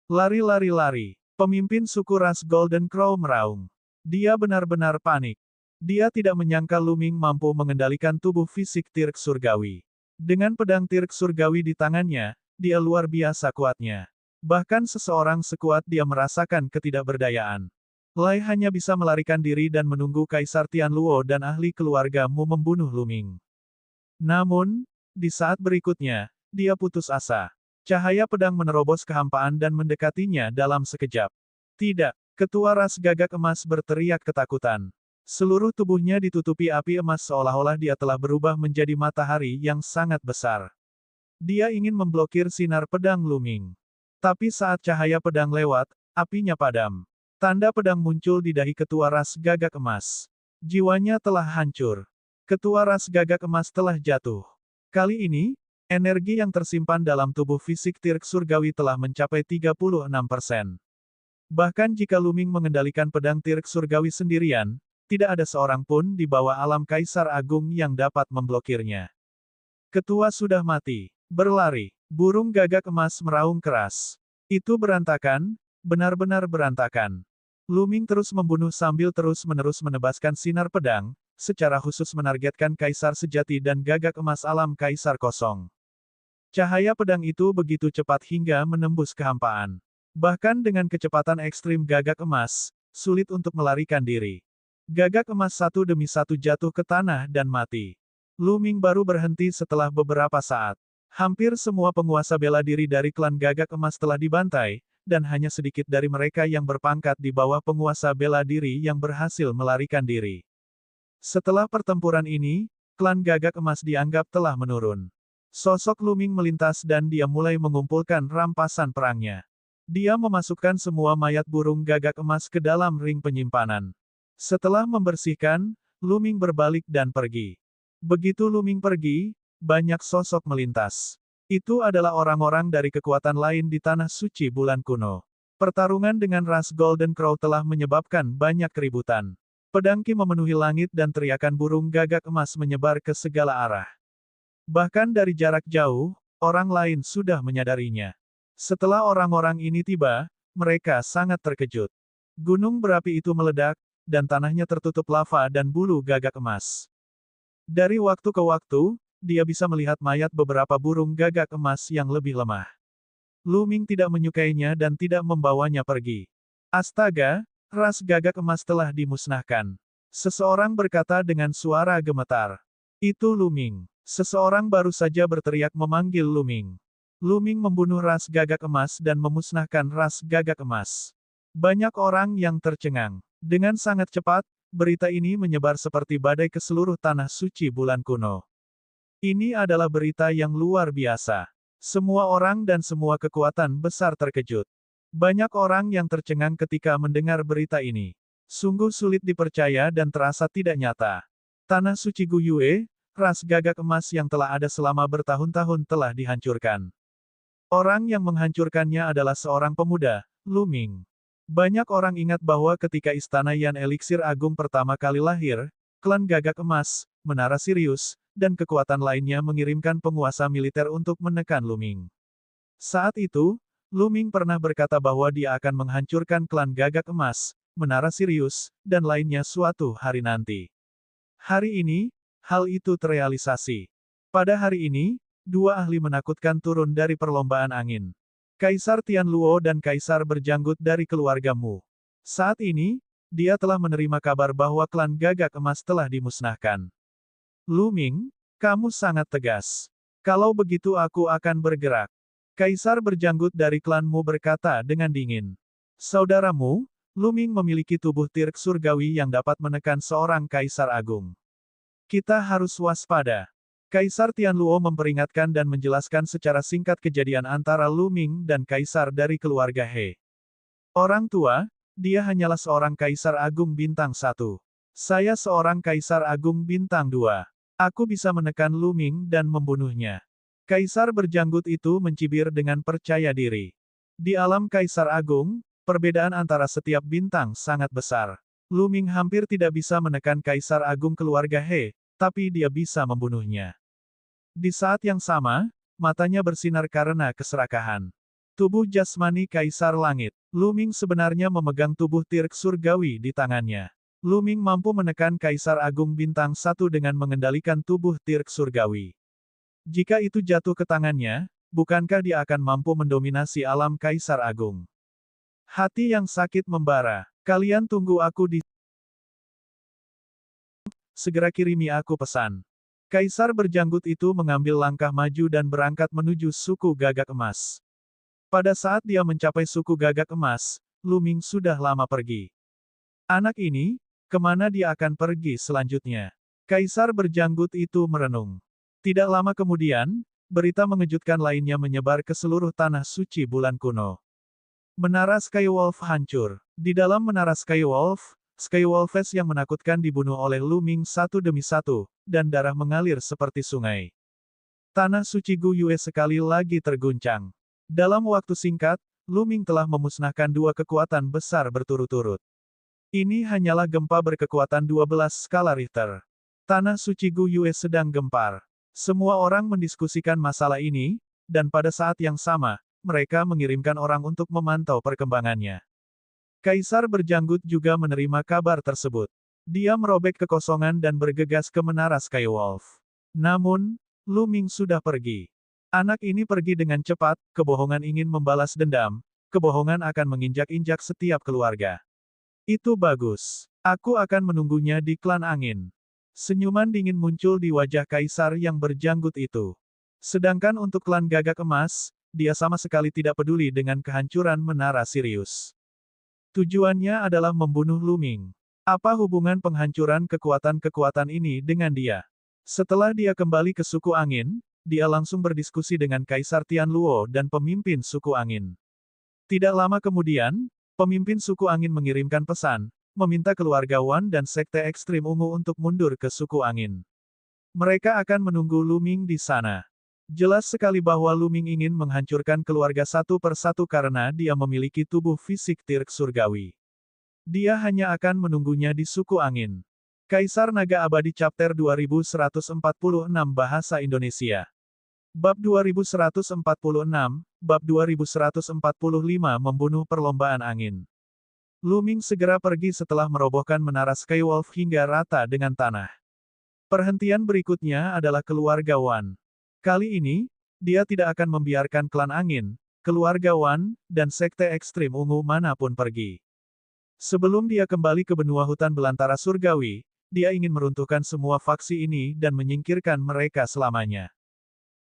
Lari lari lari. Pemimpin suku ras Golden Crow meraung. Dia benar-benar panik. Dia tidak menyangka Lu Ming mampu mengendalikan tubuh fisik Tirk Surgawi. Dengan pedang Tirk Surgawi di tangannya, dia luar biasa kuatnya. Bahkan seseorang sekuat dia merasakan ketidakberdayaan. Lai hanya bisa melarikan diri dan menunggu Kaisar Tianluo dan ahli keluargamu membunuh Lu Ming. Namun, di saat berikutnya, dia putus asa. Cahaya pedang menerobos kehampaan dan mendekatinya dalam sekejap. Tidak, ketua ras gagak emas berteriak ketakutan. Seluruh tubuhnya ditutupi api emas seolah-olah dia telah berubah menjadi matahari yang sangat besar. Dia ingin memblokir sinar pedang Lu Ming. Tapi saat cahaya pedang lewat, apinya padam. Tanda pedang muncul di dahi ketua ras gagak emas. Jiwanya telah hancur. Ketua ras gagak emas telah jatuh. Kali ini, energi yang tersimpan dalam tubuh fisik Tirk Surgawi telah mencapai 36%. Bahkan jika Lu Ming mengendalikan pedang Tirk Surgawi sendirian, tidak ada seorang pun di bawah alam Kaisar Agung yang dapat memblokirnya. Ketua sudah mati. Berlari. Burung gagak emas meraung keras. Itu berantakan, benar-benar berantakan. Lu Ming terus membunuh sambil terus-menerus menebaskan sinar pedang, secara khusus menargetkan Kaisar Sejati dan gagak emas alam Kaisar Kosong. Cahaya pedang itu begitu cepat hingga menembus kehampaan. Bahkan dengan kecepatan ekstrim gagak emas, sulit untuk melarikan diri. Gagak emas satu demi satu jatuh ke tanah dan mati. Lu Ming baru berhenti setelah beberapa saat. Hampir semua penguasa bela diri dari klan gagak emas telah dibantai, dan hanya sedikit dari mereka yang berpangkat di bawah penguasa bela diri yang berhasil melarikan diri. Setelah pertempuran ini, klan gagak emas dianggap telah menurun. Sosok Lu Ming melintas dan dia mulai mengumpulkan rampasan perangnya. Dia memasukkan semua mayat burung gagak emas ke dalam ring penyimpanan. Setelah membersihkan, Lu Ming berbalik dan pergi. Begitu Lu Ming pergi, banyak sosok melintas. Itu adalah orang-orang dari kekuatan lain di tanah suci bulan kuno. Pertarungan dengan ras Golden Crow telah menyebabkan banyak keributan. Pedang Qi memenuhi langit dan teriakan burung gagak emas menyebar ke segala arah. Bahkan dari jarak jauh, orang lain sudah menyadarinya. Setelah orang-orang ini tiba, mereka sangat terkejut. Gunung berapi itu meledak, dan tanahnya tertutup lava dan bulu gagak emas. Dari waktu ke waktu, dia bisa melihat mayat beberapa burung gagak emas yang lebih lemah. Lu Ming tidak menyukainya dan tidak membawanya pergi. Astaga, ras gagak emas telah dimusnahkan. Seseorang berkata dengan suara gemetar. Itu Lu Ming. Seseorang baru saja berteriak memanggil Lu Ming. Lu Ming membunuh ras gagak emas dan memusnahkan ras gagak emas. Banyak orang yang tercengang. Dengan sangat cepat, berita ini menyebar seperti badai ke seluruh tanah suci bulan kuno. Ini adalah berita yang luar biasa. Semua orang dan semua kekuatan besar terkejut. Banyak orang yang tercengang ketika mendengar berita ini. Sungguh sulit dipercaya dan terasa tidak nyata. Tanah suci Guyue, ras gagak emas yang telah ada selama bertahun-tahun telah dihancurkan. Orang yang menghancurkannya adalah seorang pemuda, Lu Ming. Banyak orang ingat bahwa ketika Istana Yan Eliksir Agung pertama kali lahir, klan gagak emas, Menara Sirius, dan kekuatan lainnya mengirimkan penguasa militer untuk menekan Lu Ming. Saat itu, Lu Ming pernah berkata bahwa dia akan menghancurkan klan gagak emas, Menara Sirius, dan lainnya suatu hari nanti. Hari ini, hal itu terrealisasi. Pada hari ini, dua ahli menakutkan turun dari perlombaan angin. Kaisar Tianluo dan Kaisar Berjanggut dari keluargamu. Saat ini, dia telah menerima kabar bahwa klan gagak emas telah dimusnahkan. Lu Ming, kamu sangat tegas. Kalau begitu aku akan bergerak. Kaisar Berjanggut dari klanmu berkata dengan dingin. Saudaramu, Lu Ming memiliki tubuh Tirk Surgawi yang dapat menekan seorang Kaisar Agung. Kita harus waspada. Kaisar Tianluo memperingatkan dan menjelaskan secara singkat kejadian antara Lu Ming dan Kaisar dari keluarga He. Orang tua, dia hanyalah seorang Kaisar Agung Bintang 1. Saya seorang Kaisar Agung Bintang 2. Aku bisa menekan Lu Ming dan membunuhnya. Kaisar berjanggut itu mencibir dengan percaya diri. Di alam Kaisar Agung, perbedaan antara setiap bintang sangat besar. Lu Ming hampir tidak bisa menekan Kaisar Agung keluarga He, tapi dia bisa membunuhnya. Di saat yang sama, matanya bersinar karena keserakahan. Tubuh jasmani Kaisar Langit. Lu Ming sebenarnya memegang tubuh Tirk Surgawi di tangannya. Lu Ming mampu menekan Kaisar Agung Bintang 1 dengan mengendalikan tubuh Tirk Surgawi. Jika itu jatuh ke tangannya, bukankah dia akan mampu mendominasi alam Kaisar Agung? Hati yang sakit membara. Kalian tunggu aku di... Segera kirimi aku pesan. Kaisar berjanggut itu mengambil langkah maju dan berangkat menuju suku Gagak Emas. Pada saat dia mencapai suku Gagak Emas, Lu Ming sudah lama pergi. Anak ini, kemana dia akan pergi selanjutnya? Kaisar berjanggut itu merenung. Tidak lama kemudian, berita mengejutkan lainnya menyebar ke seluruh tanah suci bulan kuno. Menara Skywolf hancur. Di dalam menara Skywolf, Skywolves yang menakutkan dibunuh oleh Lu Ming satu demi satu, dan darah mengalir seperti sungai. Tanah suci Gu Yue sekali lagi terguncang. Dalam waktu singkat, Lu Ming telah memusnahkan dua kekuatan besar berturut-turut. Ini hanyalah gempa berkekuatan 12 skala Richter. Tanah suci Gu Yue sedang gempar. Semua orang mendiskusikan masalah ini, dan pada saat yang sama, mereka mengirimkan orang untuk memantau perkembangannya. Kaisar berjanggut juga menerima kabar tersebut. Dia merobek kekosongan dan bergegas ke menara Skywolf. Namun, Lu Ming sudah pergi. Anak ini pergi dengan cepat, kebohongan ingin membalas dendam, kebohongan akan menginjak-injak setiap keluarga. Itu bagus. Aku akan menunggunya di klan angin. Senyuman dingin muncul di wajah Kaisar yang berjanggut itu. Sedangkan untuk klan Gagak Emas, dia sama sekali tidak peduli dengan kehancuran menara Sirius. Tujuannya adalah membunuh Lu Ming. Apa hubungan penghancuran kekuatan-kekuatan ini dengan dia? Setelah dia kembali ke suku angin, dia langsung berdiskusi dengan Kaisar Tianluo dan pemimpin suku angin. Tidak lama kemudian, pemimpin suku angin mengirimkan pesan, meminta keluarga Wan dan Sekte Ekstrim Ungu untuk mundur ke suku angin. Mereka akan menunggu Lu Ming di sana. Jelas sekali bahwa Lu Ming ingin menghancurkan keluarga satu persatu karena dia memiliki tubuh fisik Tirk Surgawi. Dia hanya akan menunggunya di suku angin. Kaisar Naga Abadi Chapter 2146 Bahasa Indonesia. Bab 2146, Bab 2145 Membunuh Perlombaan Angin. Lu Ming segera pergi setelah merobohkan menara Skywolf hingga rata dengan tanah. Perhentian berikutnya adalah keluarga Wan. Kali ini, dia tidak akan membiarkan klan angin, keluarga Wan, dan Sekte Ekstrim Ungu manapun pergi. Sebelum dia kembali ke benua hutan belantara surgawi, dia ingin meruntuhkan semua faksi ini dan menyingkirkan mereka selamanya.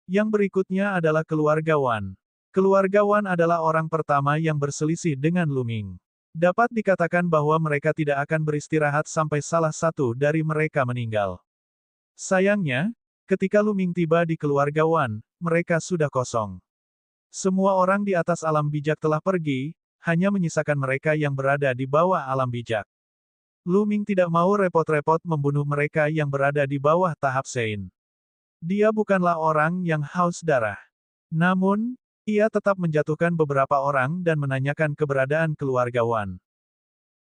Yang berikutnya adalah keluarga Wan. Keluarga Wan adalah orang pertama yang berselisih dengan Lu Ming. Dapat dikatakan bahwa mereka tidak akan beristirahat sampai salah satu dari mereka meninggal. Sayangnya, ketika Lu Ming tiba di keluarga Wan, mereka sudah kosong. Semua orang di atas alam bijak telah pergi, hanya menyisakan mereka yang berada di bawah alam bijak. Lu Ming tidak mau repot-repot membunuh mereka yang berada di bawah tahap Sein. Dia bukanlah orang yang haus darah. Namun, ia tetap menjatuhkan beberapa orang dan menanyakan keberadaan keluarga Wan.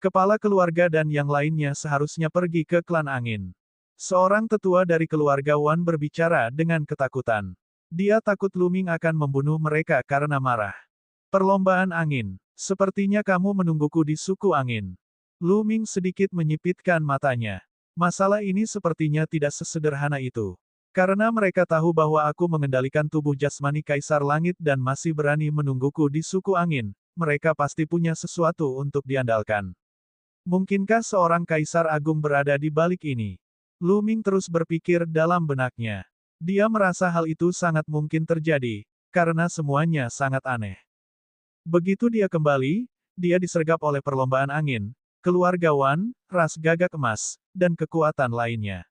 Kepala keluarga dan yang lainnya seharusnya pergi ke klan angin. Seorang tetua dari keluarga Wan berbicara dengan ketakutan. Dia takut Lu Ming akan membunuh mereka karena marah. Perlombaan angin. Sepertinya kamu menungguku di suku angin. Lu Ming sedikit menyipitkan matanya. Masalah ini sepertinya tidak sesederhana itu. Karena mereka tahu bahwa aku mengendalikan tubuh jasmani Kaisar Langit dan masih berani menungguku di suku angin, mereka pasti punya sesuatu untuk diandalkan. Mungkinkah seorang Kaisar Agung berada di balik ini? Lu Ming terus berpikir dalam benaknya. Dia merasa hal itu sangat mungkin terjadi, karena semuanya sangat aneh. Begitu dia kembali, dia disergap oleh perlombaan angin, keluarga Wan, ras Gagak Emas, dan kekuatan lainnya.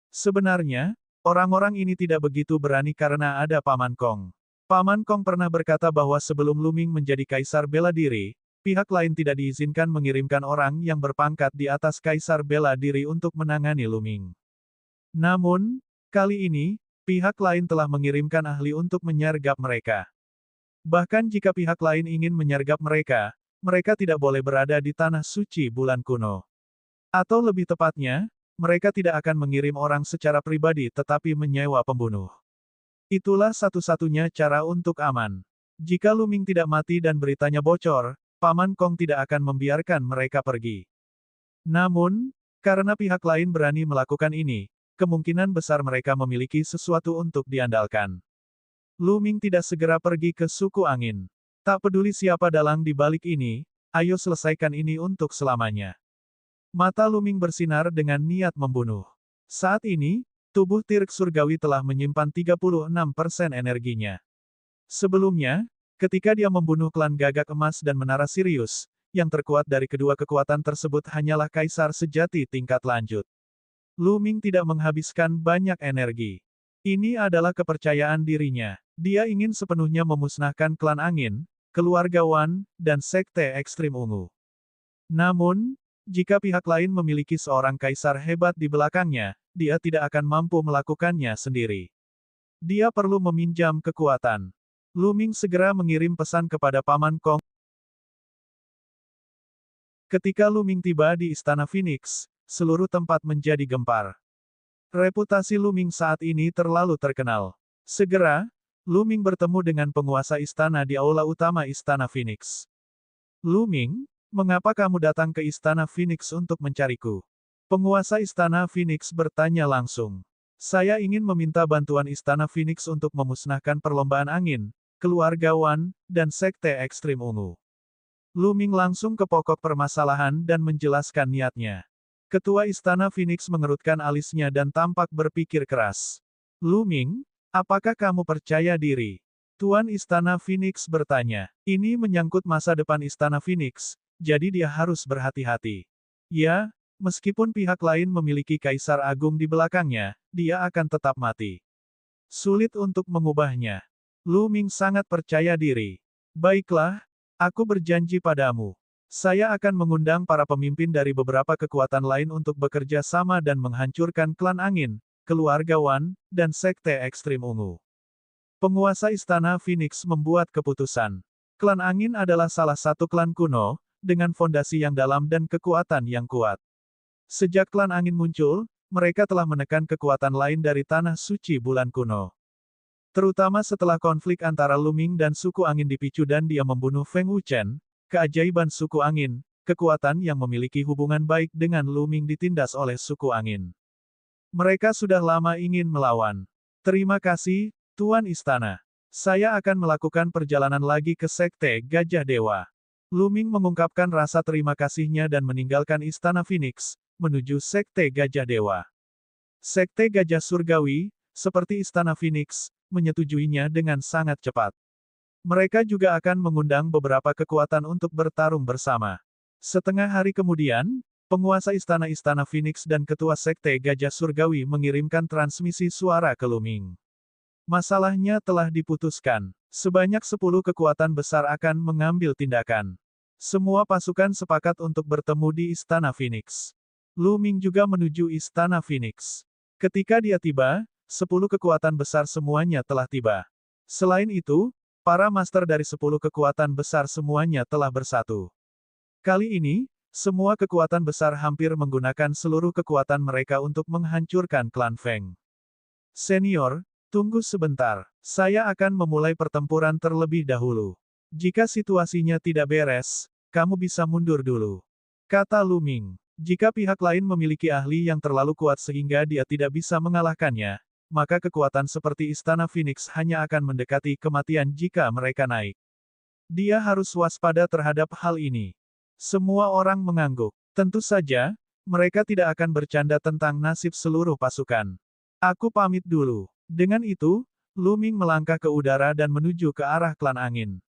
Sebenarnya, orang-orang ini tidak begitu berani karena ada Paman Kong. Paman Kong pernah berkata bahwa sebelum Lu Ming menjadi Kaisar Bela Diri, pihak lain tidak diizinkan mengirimkan orang yang berpangkat di atas Kaisar Bela Diri untuk menangani Lu Ming. Namun, kali ini, pihak lain telah mengirimkan ahli untuk menyergap mereka. Bahkan jika pihak lain ingin menyergap mereka, mereka tidak boleh berada di tanah suci bulan kuno. Atau lebih tepatnya, mereka tidak akan mengirim orang secara pribadi tetapi menyewa pembunuh. Itulah satu-satunya cara untuk aman. Jika Lu Ming tidak mati dan beritanya bocor, Paman Kong tidak akan membiarkan mereka pergi. Namun, karena pihak lain berani melakukan ini, kemungkinan besar mereka memiliki sesuatu untuk diandalkan. Lu Ming tidak segera pergi ke suku angin. Tak peduli siapa dalang di balik ini, ayo selesaikan ini untuk selamanya. Mata Lu Ming bersinar dengan niat membunuh. Saat ini, tubuh Tirk Surgawi telah menyimpan 36% energinya. Sebelumnya, ketika dia membunuh klan Gagak Emas dan Menara Sirius, yang terkuat dari kedua kekuatan tersebut hanyalah Kaisar sejati tingkat lanjut. Lu Ming tidak menghabiskan banyak energi. Ini adalah kepercayaan dirinya. Dia ingin sepenuhnya memusnahkan klan angin, keluarga Wan, dan sekte ekstrim ungu. Namun, jika pihak lain memiliki seorang kaisar hebat di belakangnya, dia tidak akan mampu melakukannya sendiri. Dia perlu meminjam kekuatan. Lu Ming segera mengirim pesan kepada Paman Kong. Ketika Lu Ming tiba di Istana Phoenix, seluruh tempat menjadi gempar. Reputasi Lu Ming saat ini terlalu terkenal. Segera, Lu Ming bertemu dengan penguasa istana di aula utama Istana Phoenix. Lu Ming, mengapa kamu datang ke Istana Phoenix untuk mencariku? Penguasa Istana Phoenix bertanya langsung. Saya ingin meminta bantuan Istana Phoenix untuk memusnahkan perlombaan angin, keluarga Wan, dan sekte ekstrim ungu. Lu Ming langsung ke pokok permasalahan dan menjelaskan niatnya. Ketua Istana Phoenix mengerutkan alisnya dan tampak berpikir keras. Lu Ming, apakah kamu percaya diri? Tuan Istana Phoenix bertanya. Ini menyangkut masa depan Istana Phoenix, jadi dia harus berhati-hati. Ya, meskipun pihak lain memiliki Kaisar Agung di belakangnya, dia akan tetap mati. Sulit untuk mengubahnya. Lu Ming sangat percaya diri. Baiklah, aku berjanji padamu. Saya akan mengundang para pemimpin dari beberapa kekuatan lain untuk bekerja sama dan menghancurkan klan angin, keluarga Wan, dan sekte ekstrim ungu. Penguasa Istana Phoenix membuat keputusan. Klan angin adalah salah satu klan kuno, dengan fondasi yang dalam dan kekuatan yang kuat. Sejak klan angin muncul, mereka telah menekan kekuatan lain dari tanah suci bulan kuno. Terutama setelah konflik antara Lu Ming dan suku angin dipicu dan dia membunuh Feng Wuchen, keajaiban suku angin, kekuatan yang memiliki hubungan baik dengan Lu Ming ditindas oleh suku angin. Mereka sudah lama ingin melawan. Terima kasih, Tuan Istana. Saya akan melakukan perjalanan lagi ke Sekte Gajah Dewa. Lu Ming mengungkapkan rasa terima kasihnya dan meninggalkan Istana Phoenix, menuju Sekte Gajah Dewa. Sekte Gajah Surgawi, seperti Istana Phoenix, menyetujuinya dengan sangat cepat. Mereka juga akan mengundang beberapa kekuatan untuk bertarung bersama. Setengah hari kemudian, penguasa istana-istana Phoenix dan ketua Sekte Gajah Surgawi mengirimkan transmisi suara ke Lu Ming. Masalahnya telah diputuskan. Sebanyak 10 kekuatan besar akan mengambil tindakan. Semua pasukan sepakat untuk bertemu di Istana Phoenix. Lu Ming juga menuju Istana Phoenix. Ketika dia tiba, 10 kekuatan besar semuanya telah tiba. Selain itu, para master dari 10 kekuatan besar semuanya telah bersatu. Kali ini, semua kekuatan besar hampir menggunakan seluruh kekuatan mereka untuk menghancurkan klan Feng. Senior, tunggu sebentar. Saya akan memulai pertempuran terlebih dahulu. Jika situasinya tidak beres, kamu bisa mundur dulu. Kata Lu Ming. Jika pihak lain memiliki ahli yang terlalu kuat sehingga dia tidak bisa mengalahkannya, maka kekuatan seperti Istana Phoenix hanya akan mendekati kematian jika mereka naik. Dia harus waspada terhadap hal ini. Semua orang mengangguk. Tentu saja, mereka tidak akan bercanda tentang nasib seluruh pasukan. Aku pamit dulu. Dengan itu, Lu Ming melangkah ke udara dan menuju ke arah klan angin.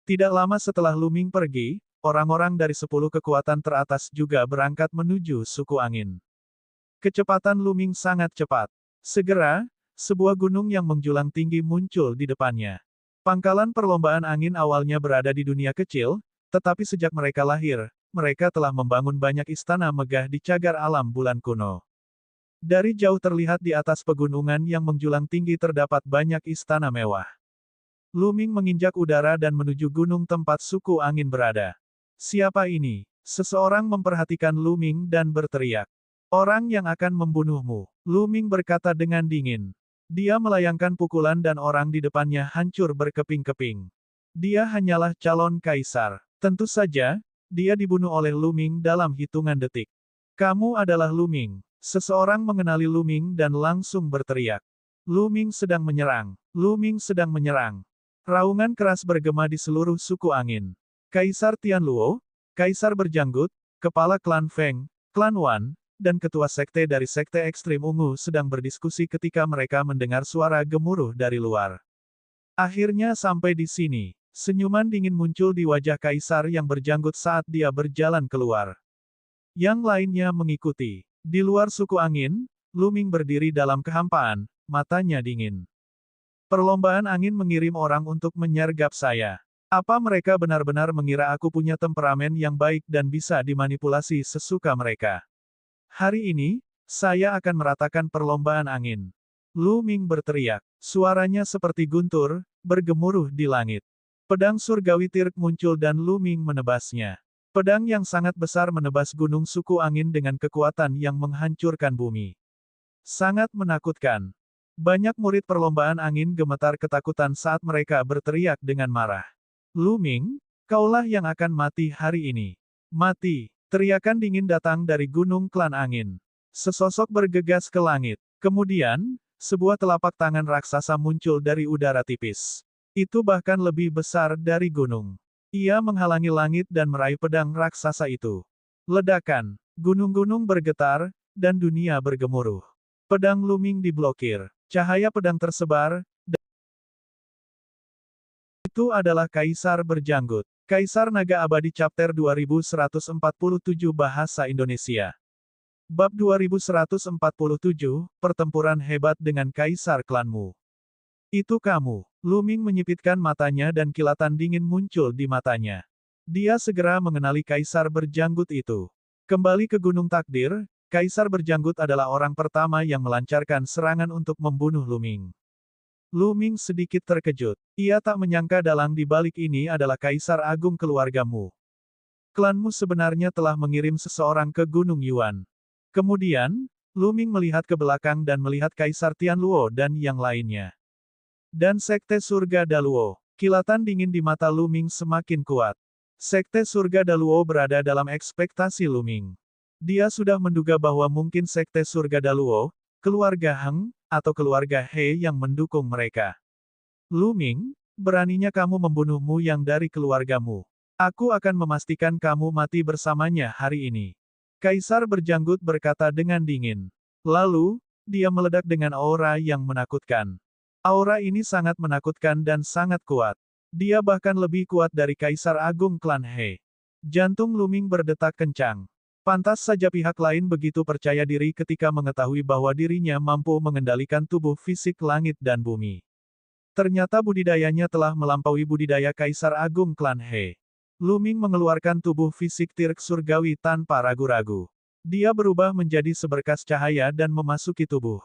Tidak lama setelah Lu Ming pergi, orang-orang dari 10 kekuatan teratas juga berangkat menuju suku angin. Kecepatan Lu Ming sangat cepat. Segera, sebuah gunung yang menjulang tinggi muncul di depannya. Pangkalan perlombaan angin awalnya berada di dunia kecil, tetapi sejak mereka lahir, mereka telah membangun banyak istana megah di cagar alam bulan kuno. Dari jauh terlihat di atas pegunungan yang menjulang tinggi terdapat banyak istana mewah. Lu Ming menginjak udara dan menuju gunung tempat suku angin berada. Siapa ini? Seseorang memperhatikan Lu Ming dan berteriak. Orang yang akan membunuhmu. Lu Ming berkata dengan dingin. Dia melayangkan pukulan dan orang di depannya hancur berkeping-keping. Dia hanyalah calon kaisar. Tentu saja, dia dibunuh oleh Lu Ming dalam hitungan detik. Kamu adalah Lu Ming. Seseorang mengenali Lu Ming dan langsung berteriak. Lu Ming sedang menyerang. Lu Ming sedang menyerang. Raungan keras bergema di seluruh suku angin. Kaisar Tianluo, Kaisar Berjanggut, Kepala Klan Feng, Klan Wan, dan Ketua Sekte dari Sekte Ekstrim Ungu sedang berdiskusi ketika mereka mendengar suara gemuruh dari luar. Akhirnya sampai di sini. Senyuman dingin muncul di wajah Kaisar yang berjanggut saat dia berjalan keluar. Yang lainnya mengikuti. Di luar suku angin, Lu Ming berdiri dalam kehampaan, matanya dingin. Perlombaan angin mengirim orang untuk menyergap saya. Apa mereka benar-benar mengira aku punya temperamen yang baik dan bisa dimanipulasi sesuka mereka? Hari ini, saya akan meratakan perlombaan angin. Lu Ming berteriak. Suaranya seperti guntur, bergemuruh di langit. Pedang surgawi Tirk muncul dan Lu Ming menebasnya. Pedang yang sangat besar menebas gunung suku angin dengan kekuatan yang menghancurkan bumi. Sangat menakutkan. Banyak murid perlombaan angin gemetar ketakutan saat mereka berteriak dengan marah. Lu Ming, kaulah yang akan mati hari ini. Mati! Teriakan dingin datang dari gunung klan angin. Sesosok bergegas ke langit. Kemudian, sebuah telapak tangan raksasa muncul dari udara tipis. Itu bahkan lebih besar dari gunung. Ia menghalangi langit dan meraih pedang raksasa itu. Ledakan. Gunung-gunung bergetar, dan dunia bergemuruh. Pedang Lu Ming diblokir. Cahaya pedang tersebar, dan itu adalah Kaisar Berjanggut. Kaisar Naga Abadi Chapter 2147 Bahasa Indonesia. Bab 2147, Pertempuran Hebat dengan Kaisar Klanmu. Itu kamu. Lu Ming menyipitkan matanya dan kilatan dingin muncul di matanya. Dia segera mengenali Kaisar Berjanggut itu. Kembali ke Gunung Takdir, Kaisar Berjanggut adalah orang pertama yang melancarkan serangan untuk membunuh Lu Ming. Lu Ming sedikit terkejut. Ia tak menyangka dalang di balik ini adalah Kaisar Agung keluargamu. Klanmu sebenarnya telah mengirim seseorang ke Gunung Yuan. Kemudian, Lu Ming melihat ke belakang dan melihat Kaisar Tianluo dan yang lainnya. Dan Sekte Surga Daluo. Kilatan dingin di mata Lu Ming semakin kuat. Sekte Surga Daluo berada dalam ekspektasi Lu Ming. Dia sudah menduga bahwa mungkin Sekte Surga Daluo, keluarga Heng, atau keluarga He yang mendukung mereka. Lu Ming, beraninya kamu membunuhmu yang dari keluargamu. Aku akan memastikan kamu mati bersamanya hari ini. Kaisar Berjanggut berkata dengan dingin. Lalu, dia meledak dengan aura yang menakutkan. Aura ini sangat menakutkan dan sangat kuat. Dia bahkan lebih kuat dari Kaisar Agung Klan He. Jantung Lu Ming berdetak kencang. Pantas saja pihak lain begitu percaya diri ketika mengetahui bahwa dirinya mampu mengendalikan tubuh fisik langit dan bumi. Ternyata budidayanya telah melampaui budidaya Kaisar Agung Klan He. Lu Ming mengeluarkan tubuh fisik Tirk Surgawi tanpa ragu-ragu. Dia berubah menjadi seberkas cahaya dan memasuki tubuh.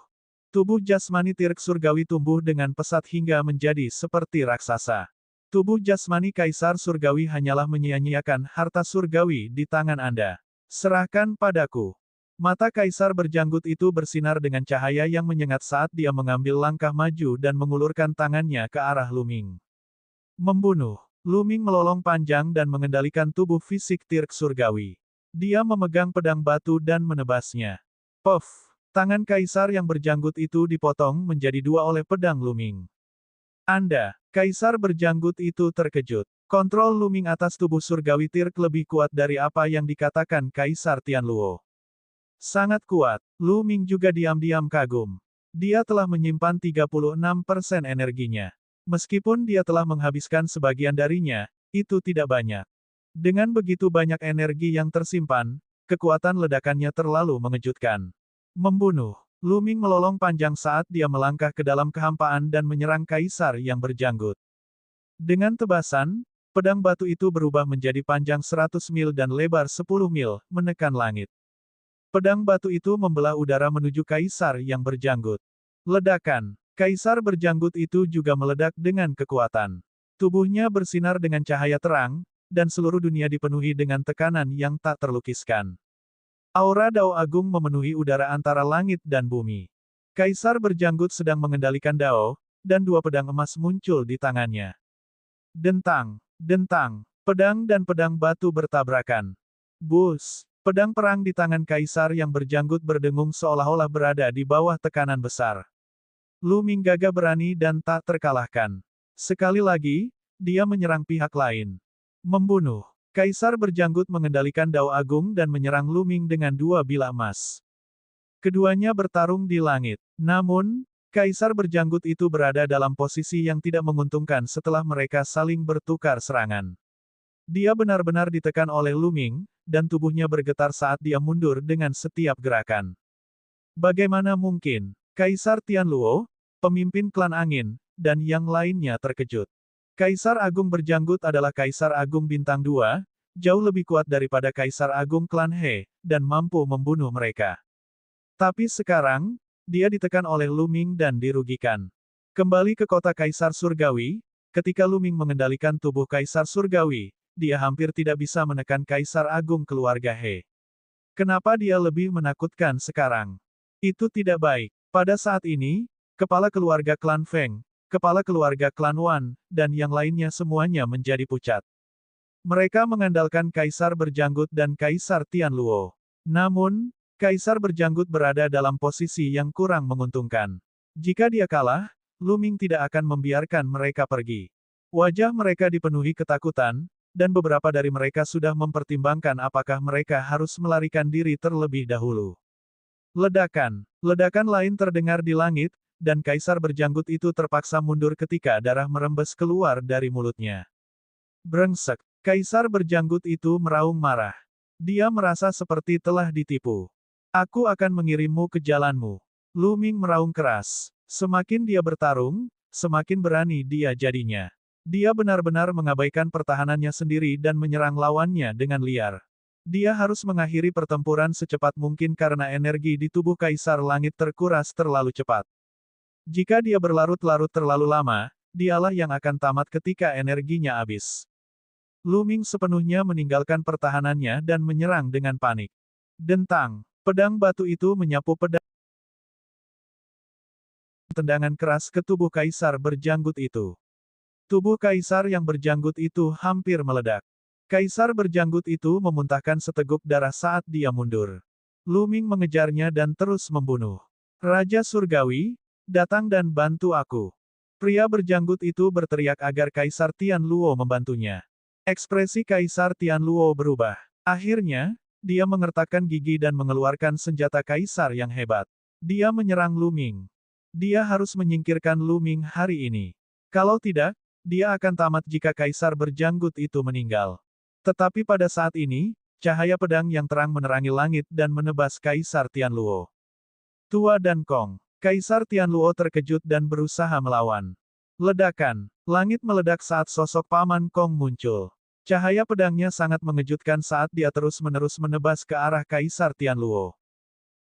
Tubuh jasmani Tirk Surgawi tumbuh dengan pesat hingga menjadi seperti raksasa. Tubuh jasmani Kaisar Surgawi hanyalah menyia-nyiakan harta surgawi di tangan Anda. Serahkan padaku. Mata Kaisar Berjanggut itu bersinar dengan cahaya yang menyengat saat dia mengambil langkah maju dan mengulurkan tangannya ke arah Lu Ming. Membunuh. Lu Ming melolong panjang dan mengendalikan tubuh fisik Tirk Surgawi. Dia memegang pedang batu dan menebasnya. Puff! Tangan Kaisar yang berjanggut itu dipotong menjadi dua oleh pedang Lu Ming. Anda, Kaisar Berjanggut itu terkejut. Kontrol Lu Ming atas tubuh surgawi Tirk lebih kuat dari apa yang dikatakan Kaisar Tianluo. Sangat kuat. Lu Ming juga diam-diam kagum. Dia telah menyimpan 36% energinya. Meskipun dia telah menghabiskan sebagian darinya, itu tidak banyak. Dengan begitu banyak energi yang tersimpan, kekuatan ledakannya terlalu mengejutkan. Membunuh. Lu Ming melolong panjang saat dia melangkah ke dalam kehampaan dan menyerang Kaisar yang berjanggut. Dengan tebasan, pedang batu itu berubah menjadi panjang 100 mil dan lebar 10 mil, menekan langit. Pedang batu itu membelah udara menuju kaisar yang berjanggut. Ledakan. Kaisar berjanggut itu juga meledak dengan kekuatan. Tubuhnya bersinar dengan cahaya terang, dan seluruh dunia dipenuhi dengan tekanan yang tak terlukiskan. Aura Dao Agung memenuhi udara antara langit dan bumi. Kaisar berjanggut sedang mengendalikan Dao, dan dua pedang emas muncul di tangannya. Dentang, dentang, pedang dan pedang batu bertabrakan. Bus, pedang perang di tangan kaisar yang berjanggut berdengung seolah-olah berada di bawah tekanan besar. Lu Ming gagah berani dan tak terkalahkan. Sekali lagi, dia menyerang pihak lain. Membunuh. Kaisar berjanggut mengendalikan Dao Agung dan menyerang Lu Ming dengan dua bilah emas. Keduanya bertarung di langit. Namun, Kaisar berjanggut itu berada dalam posisi yang tidak menguntungkan setelah mereka saling bertukar serangan. Dia benar-benar ditekan oleh Lu Ming, dan tubuhnya bergetar saat dia mundur dengan setiap gerakan. Bagaimana mungkin? Kaisar Tianluo, pemimpin klan angin, dan yang lainnya terkejut. Kaisar Agung berjanggut adalah Kaisar Agung Bintang 2, jauh lebih kuat daripada Kaisar Agung klan He, dan mampu membunuh mereka. Tapi sekarang, dia ditekan oleh Lu Ming dan dirugikan. Kembali ke kota Kaisar Surgawi, ketika Lu Ming mengendalikan tubuh Kaisar Surgawi, dia hampir tidak bisa menekan Kaisar Agung keluarga He. Kenapa dia lebih menakutkan sekarang? Itu tidak baik. Pada saat ini, kepala keluarga klan Feng, kepala keluarga klan Wan, dan yang lainnya semuanya menjadi pucat. Mereka mengandalkan Kaisar Berjanggut dan Kaisar Tianluo. Namun, Kaisar Berjanggut berada dalam posisi yang kurang menguntungkan. Jika dia kalah, Lu Ming tidak akan membiarkan mereka pergi. Wajah mereka dipenuhi ketakutan, dan beberapa dari mereka sudah mempertimbangkan apakah mereka harus melarikan diri terlebih dahulu. Ledakan. Ledakan lain terdengar di langit, dan Kaisar Berjanggut itu terpaksa mundur ketika darah merembes keluar dari mulutnya. Brengsek. Kaisar Berjanggut itu meraung marah. Dia merasa seperti telah ditipu. Aku akan mengirimmu ke jalanmu. Lu Ming meraung keras. Semakin dia bertarung, semakin berani dia jadinya. Dia benar-benar mengabaikan pertahanannya sendiri dan menyerang lawannya dengan liar. Dia harus mengakhiri pertempuran secepat mungkin karena energi di tubuh Kaisar Langit terkuras terlalu cepat. Jika dia berlarut-larut terlalu lama, dialah yang akan tamat ketika energinya habis. Lu Ming sepenuhnya meninggalkan pertahanannya dan menyerang dengan panik. Dentang. Pedang batu itu menyapu pedang tendangan keras ke tubuh Kaisar Berjanggut itu. Tubuh Kaisar yang berjanggut itu hampir meledak. Kaisar Berjanggut itu memuntahkan seteguk darah saat dia mundur. Lu Ming mengejarnya dan terus membunuh. Raja Surgawi, datang dan bantu aku. Pria berjanggut itu berteriak agar Kaisar Tianluo membantunya. Ekspresi Kaisar Tianluo berubah. Akhirnya, dia mengertakkan gigi dan mengeluarkan senjata Kaisar yang hebat. Dia menyerang Lu Ming. Dia harus menyingkirkan Lu Ming hari ini. Kalau tidak, dia akan tamat jika Kaisar Berjanggut itu meninggal. Tetapi pada saat ini, cahaya pedang yang terang menerangi langit dan menebas Kaisar Tianluo. Tua dan Kong. Kaisar Tianluo terkejut dan berusaha melawan. Ledakan. Langit meledak saat sosok Paman Kong muncul. Cahaya pedangnya sangat mengejutkan saat dia terus-menerus menebas ke arah Kaisar Tianluo.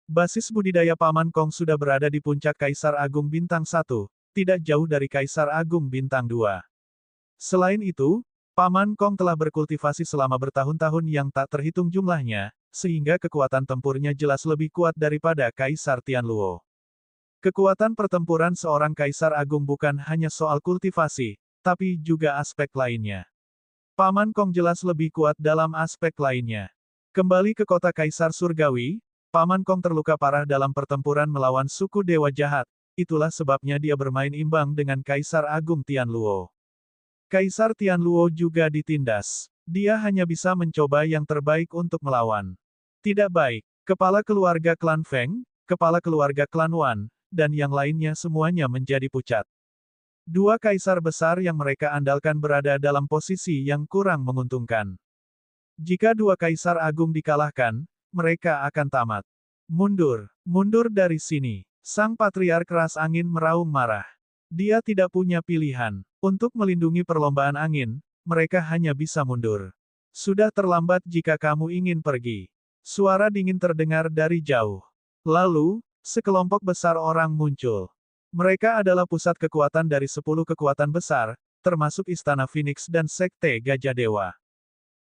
Basis budidaya Paman Kong sudah berada di puncak Kaisar Agung Bintang 1, tidak jauh dari Kaisar Agung Bintang 2. Selain itu, Paman Kong telah berkultivasi selama bertahun-tahun yang tak terhitung jumlahnya, sehingga kekuatan tempurnya jelas lebih kuat daripada Kaisar Tianluo. Kekuatan pertempuran seorang Kaisar Agung bukan hanya soal kultivasi, tapi juga aspek lainnya. Paman Kong jelas lebih kuat dalam aspek lainnya. Kembali ke kota Kaisar Surgawi, Paman Kong terluka parah dalam pertempuran melawan suku Dewa Jahat, itulah sebabnya dia bermain imbang dengan Kaisar Agung Tianluo. Kaisar Tianluo juga ditindas. Dia hanya bisa mencoba yang terbaik untuk melawan. Tidak baik. Kepala keluarga klan Feng, kepala keluarga klan Wan, dan yang lainnya semuanya menjadi pucat. Dua kaisar besar yang mereka andalkan berada dalam posisi yang kurang menguntungkan. Jika dua kaisar agung dikalahkan, mereka akan tamat. Mundur, mundur dari sini. Sang Patriark Ras Angin meraung marah. Dia tidak punya pilihan. Untuk melindungi perlombaan angin, mereka hanya bisa mundur. Sudah terlambat jika kamu ingin pergi. Suara dingin terdengar dari jauh. Lalu, sekelompok besar orang muncul. Mereka adalah pusat kekuatan dari 10 kekuatan besar, termasuk Istana Phoenix dan Sekte Gajah Dewa.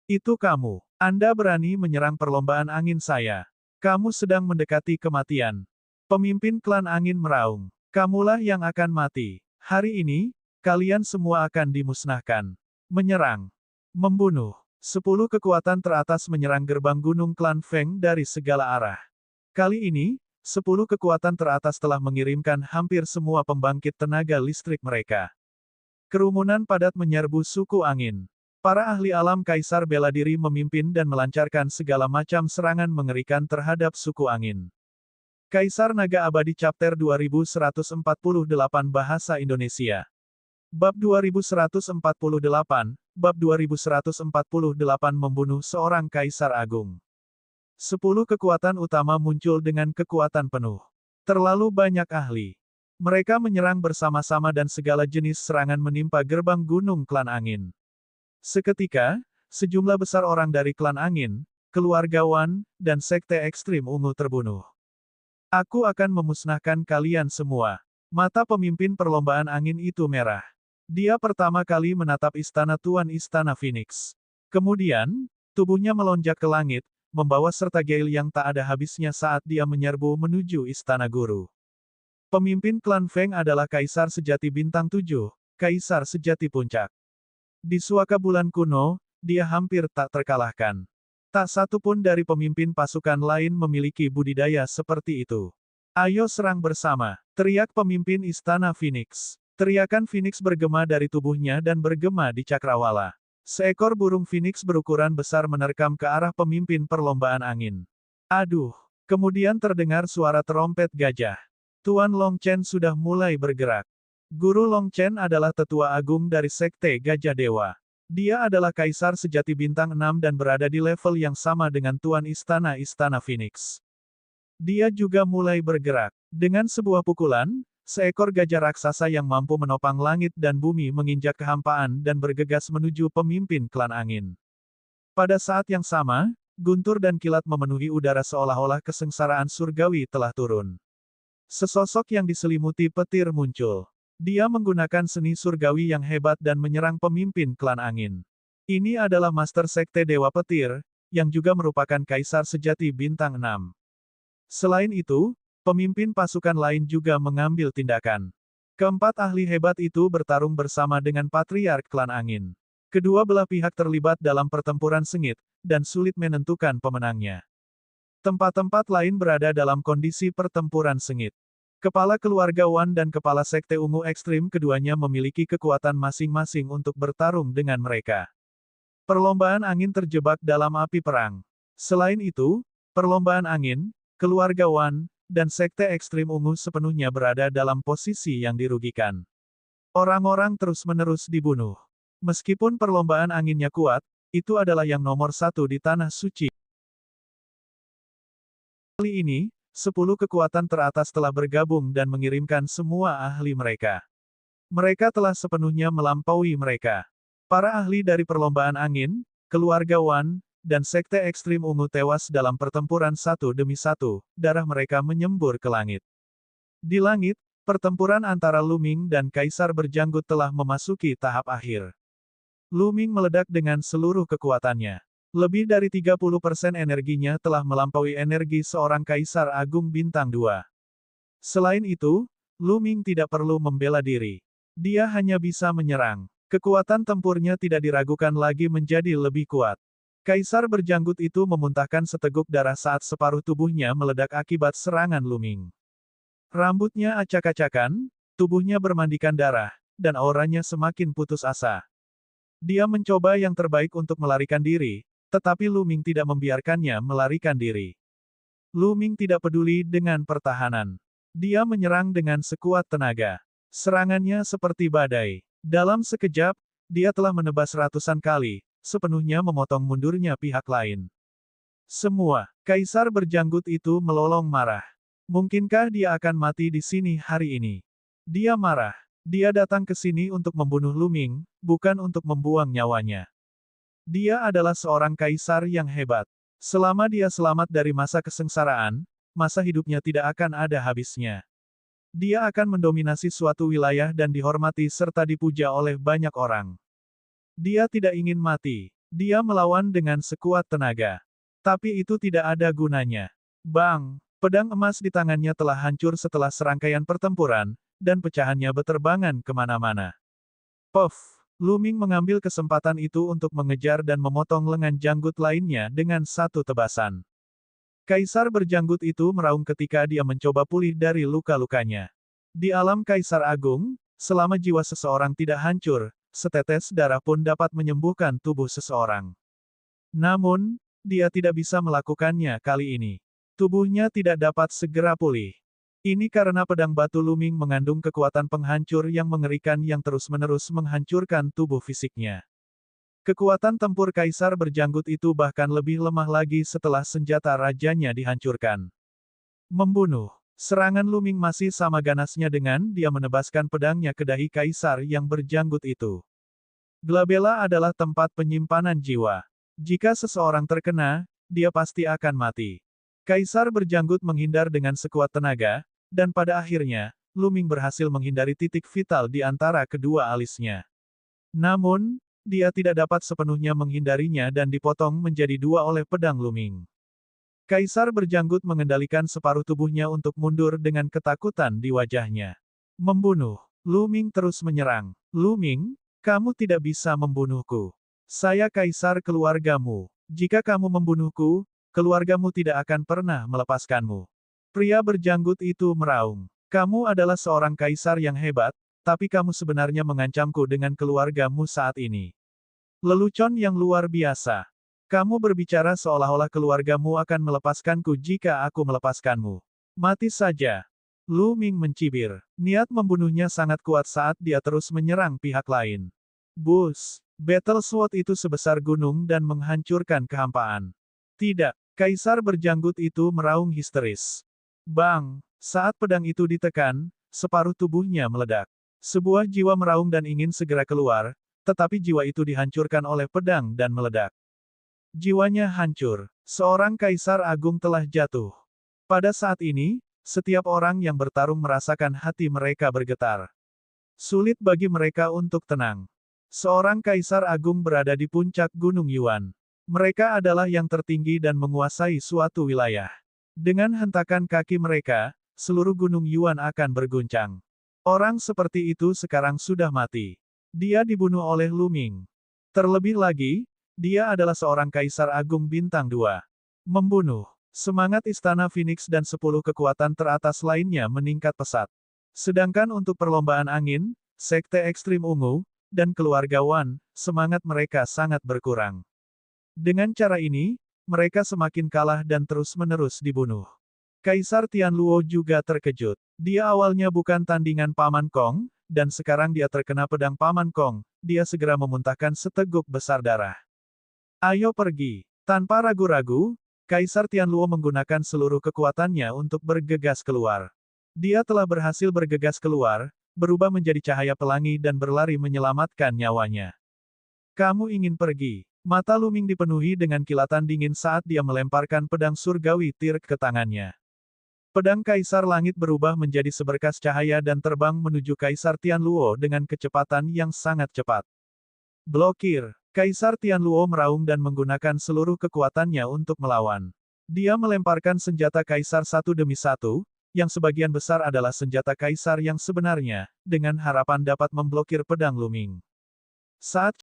Itu kamu. Anda berani menyerang perlombaan angin saya. Kamu sedang mendekati kematian. Pemimpin klan angin meraung. Kamulah yang akan mati. Hari ini, kalian semua akan dimusnahkan. Menyerang. Membunuh. 10 kekuatan teratas menyerang gerbang gunung klan Feng dari segala arah. Kali ini, 10 kekuatan teratas telah mengirimkan hampir semua pembangkit tenaga listrik mereka. Kerumunan padat menyerbu suku angin. Para ahli alam kaisar bela diri memimpin dan melancarkan segala macam serangan mengerikan terhadap suku angin. Kaisar Naga Abadi Chapter 2148 Bahasa Indonesia. Bab 2148, Bab 2148 Membunuh seorang Kaisar Agung. 10 kekuatan utama muncul dengan kekuatan penuh. Terlalu banyak ahli. Mereka menyerang bersama-sama dan segala jenis serangan menimpa gerbang gunung klan angin. Seketika, sejumlah besar orang dari klan angin, keluargawan, dan sekte ekstrim ungu terbunuh. Aku akan memusnahkan kalian semua. Mata pemimpin perlombaan angin itu merah. Dia pertama kali menatap istana Tuan Istana Phoenix. Kemudian, tubuhnya melonjak ke langit, membawa serta Gale yang tak ada habisnya saat dia menyerbu menuju istana guru. Pemimpin klan Feng adalah Kaisar Sejati Bintang 7, Kaisar Sejati Puncak. Di suaka bulan kuno, dia hampir tak terkalahkan. Tak satu pun dari pemimpin pasukan lain memiliki budidaya seperti itu. Ayo serang bersama, teriak pemimpin Istana Phoenix. Teriakan Phoenix bergema dari tubuhnya dan bergema di cakrawala. Seekor burung Phoenix berukuran besar menerkam ke arah pemimpin perlombaan angin. Aduh! Kemudian terdengar suara terompet gajah. Tuan Long Chen sudah mulai bergerak. Guru Long Chen adalah tetua agung dari Sekte Gajah Dewa. Dia adalah Kaisar Sejati Bintang 6 dan berada di level yang sama dengan Tuan Istana Phoenix. Dia juga mulai bergerak. Dengan sebuah pukulan, seekor gajah raksasa yang mampu menopang langit dan bumi menginjak kehampaan dan bergegas menuju pemimpin klan angin. Pada saat yang sama, guntur dan kilat memenuhi udara seolah-olah kesengsaraan surgawi telah turun. Sesosok yang diselimuti petir muncul. Dia menggunakan seni surgawi yang hebat dan menyerang pemimpin klan angin. Ini adalah Master Sekte Dewa Petir, yang juga merupakan Kaisar Sejati Bintang 6. Selain itu, pemimpin pasukan lain juga mengambil tindakan. Keempat ahli hebat itu bertarung bersama dengan Patriark Klan Angin. Kedua belah pihak terlibat dalam pertempuran sengit, dan sulit menentukan pemenangnya. Tempat-tempat lain berada dalam kondisi pertempuran sengit. Kepala keluarga Wan dan kepala sekte ungu ekstrim keduanya memiliki kekuatan masing-masing untuk bertarung dengan mereka. Perlombaan angin terjebak dalam api perang. Selain itu, perlombaan angin, keluarga Wan, dan sekte ekstrim ungu sepenuhnya berada dalam posisi yang dirugikan. Orang-orang terus-menerus dibunuh. Meskipun perlombaan anginnya kuat, itu adalah yang nomor satu di Tanah Suci. Kali ini, 10 kekuatan teratas telah bergabung dan mengirimkan semua ahli mereka. Mereka telah sepenuhnya melampaui mereka. Para ahli dari perlombaan angin, keluarga Wan, dan sekte ekstrim ungu tewas dalam pertempuran satu demi satu, darah mereka menyembur ke langit. Di langit, pertempuran antara Lu Ming dan Kaisar Berjanggut telah memasuki tahap akhir. Lu Ming meledak dengan seluruh kekuatannya. Lebih dari 30% energinya telah melampaui energi seorang Kaisar Agung Bintang 2. Selain itu, Lu Ming tidak perlu membela diri. Dia hanya bisa menyerang. Kekuatan tempurnya tidak diragukan lagi menjadi lebih kuat. Kaisar Berjanggut itu memuntahkan seteguk darah saat separuh tubuhnya meledak akibat serangan Lu Ming. Rambutnya acak-acakan, tubuhnya bermandikan darah, dan auranya semakin putus asa. Dia mencoba yang terbaik untuk melarikan diri, tetapi Lu Ming tidak membiarkannya melarikan diri. Lu Ming tidak peduli dengan pertahanan. Dia menyerang dengan sekuat tenaga. Serangannya seperti badai. Dalam sekejap, dia telah menebas ratusan kali, sepenuhnya memotong mundurnya pihak lain. Semua, Kaisar Berjanggut itu melolong marah. Mungkinkah dia akan mati di sini hari ini? Dia marah. Dia datang ke sini untuk membunuh Lu Ming, bukan untuk membuang nyawanya. Dia adalah seorang kaisar yang hebat. Selama dia selamat dari masa kesengsaraan, masa hidupnya tidak akan ada habisnya. Dia akan mendominasi suatu wilayah dan dihormati serta dipuja oleh banyak orang. Dia tidak ingin mati. Dia melawan dengan sekuat tenaga. Tapi itu tidak ada gunanya. Bang! Pedang emas di tangannya telah hancur setelah serangkaian pertempuran, dan pecahannya beterbangan kemana-mana. Puff! Lu Ming mengambil kesempatan itu untuk mengejar dan memotong lengan janggut lainnya dengan satu tebasan. Kaisar berjanggut itu meraung ketika dia mencoba pulih dari luka-lukanya. Di alam Kaisar Agung, selama jiwa seseorang tidak hancur, setetes darah pun dapat menyembuhkan tubuh seseorang. Namun, dia tidak bisa melakukannya kali ini. Tubuhnya tidak dapat segera pulih. Ini karena pedang batu Lu Ming mengandung kekuatan penghancur yang mengerikan yang terus-menerus menghancurkan tubuh fisiknya. Kekuatan tempur Kaisar berjanggut itu bahkan lebih lemah lagi setelah senjata rajanya dihancurkan. Membunuh. Serangan Lu Ming masih sama ganasnya dengan dia menebaskan pedangnya ke dahi Kaisar yang berjanggut itu. Glabella adalah tempat penyimpanan jiwa. Jika seseorang terkena, dia pasti akan mati. Kaisar berjanggut menghindar dengan sekuat tenaga, dan pada akhirnya, Lu Ming berhasil menghindari titik vital di antara kedua alisnya. Namun, dia tidak dapat sepenuhnya menghindarinya dan dipotong menjadi dua oleh pedang Lu Ming. Kaisar berjanggut mengendalikan separuh tubuhnya untuk mundur dengan ketakutan di wajahnya. Membunuh. Lu Ming terus menyerang. Lu Ming, kamu tidak bisa membunuhku. Saya Kaisar keluargamu. Jika kamu membunuhku, keluargamu tidak akan pernah melepaskanmu. Pria berjanggut itu meraung. Kamu adalah seorang Kaisar yang hebat, tapi kamu sebenarnya mengancamku dengan keluargamu saat ini. Lelucon yang luar biasa. Kamu berbicara seolah-olah keluargamu akan melepaskanku jika aku melepaskanmu. Mati saja. Lu Ming mencibir. Niat membunuhnya sangat kuat saat dia terus menyerang pihak lain. Bus! Battle Sword itu sebesar gunung dan menghancurkan kehampaan. Tidak, Kaisar berjanggut itu meraung histeris. Bang! Saat pedang itu ditekan, separuh tubuhnya meledak. Sebuah jiwa meraung dan ingin segera keluar, tetapi jiwa itu dihancurkan oleh pedang dan meledak. Jiwanya hancur. Seorang Kaisar Agung telah jatuh. Pada saat ini, setiap orang yang bertarung merasakan hati mereka bergetar. Sulit bagi mereka untuk tenang. Seorang Kaisar Agung berada di puncak Gunung Yuan. Mereka adalah yang tertinggi dan menguasai suatu wilayah. Dengan hentakan kaki mereka, seluruh Gunung Yuan akan berguncang. Orang seperti itu sekarang sudah mati. Dia dibunuh oleh Lu Ming. Terlebih lagi, dia adalah seorang Kaisar Agung Bintang 2. Membunuh. Semangat Istana Phoenix dan 10 kekuatan teratas lainnya meningkat pesat. Sedangkan untuk perlombaan angin, Sekte Ekstrim Ungu, dan keluarga Wan, semangat mereka sangat berkurang. Dengan cara ini, mereka semakin kalah dan terus-menerus dibunuh. Kaisar Tianluo juga terkejut. Dia awalnya bukan tandingan Paman Kong, dan sekarang dia terkena pedang Paman Kong. Dia segera memuntahkan seteguk besar darah. Ayo pergi. Tanpa ragu-ragu, Kaisar Tianluo menggunakan seluruh kekuatannya untuk bergegas keluar. Dia telah berhasil bergegas keluar, berubah menjadi cahaya pelangi dan berlari menyelamatkan nyawanya. Kamu ingin pergi. Mata Lu Ming dipenuhi dengan kilatan dingin saat dia melemparkan pedang surgawi Tir ke tangannya. Pedang Kaisar Langit berubah menjadi seberkas cahaya dan terbang menuju Kaisar Tianluo dengan kecepatan yang sangat cepat. Blokir. Kaisar Tianluo meraung dan menggunakan seluruh kekuatannya untuk melawan. Dia melemparkan senjata Kaisar satu demi satu, yang sebagian besar adalah senjata Kaisar yang sebenarnya, dengan harapan dapat memblokir pedang Lu Ming. Saat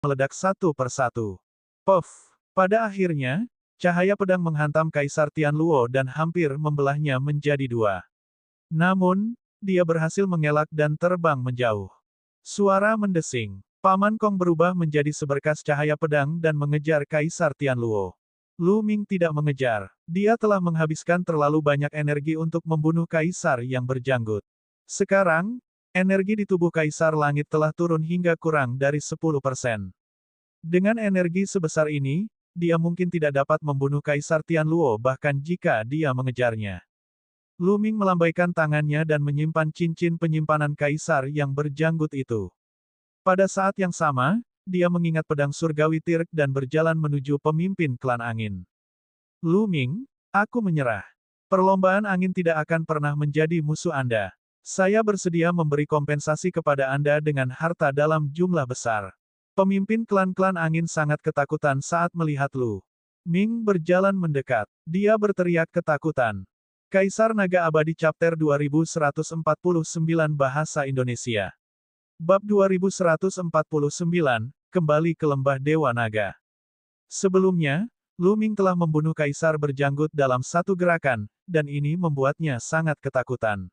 meledak satu persatu. Puff! Pada akhirnya, cahaya pedang menghantam Kaisar Tianluo dan hampir membelahnya menjadi dua. Namun, dia berhasil mengelak dan terbang menjauh. Suara mendesing. Paman Kong berubah menjadi seberkas cahaya pedang dan mengejar Kaisar Tianluo. Lu Ming tidak mengejar. Dia telah menghabiskan terlalu banyak energi untuk membunuh Kaisar yang berjanggut. Sekarang, energi di tubuh Kaisar Langit telah turun hingga kurang dari 10%. Dengan energi sebesar ini, dia mungkin tidak dapat membunuh Kaisar Tianluo bahkan jika dia mengejarnya. Lu Ming melambaikan tangannya dan menyimpan cincin penyimpanan Kaisar yang berjanggut itu. Pada saat yang sama, dia mengingat pedang surgawi Tirk dan berjalan menuju pemimpin klan angin. Lu Ming, aku menyerah. Perlombaan angin tidak akan pernah menjadi musuh Anda. Saya bersedia memberi kompensasi kepada Anda dengan harta dalam jumlah besar. Pemimpin klan-klan angin sangat ketakutan saat melihat Lu Ming berjalan mendekat. Dia berteriak ketakutan. Kaisar Naga Abadi Chapter 2149 Bahasa Indonesia. Bab 2149, Kembali ke Lembah Dewa Naga. Sebelumnya, Lu Ming telah membunuh Kaisar Berjanggut dalam satu gerakan, dan ini membuatnya sangat ketakutan.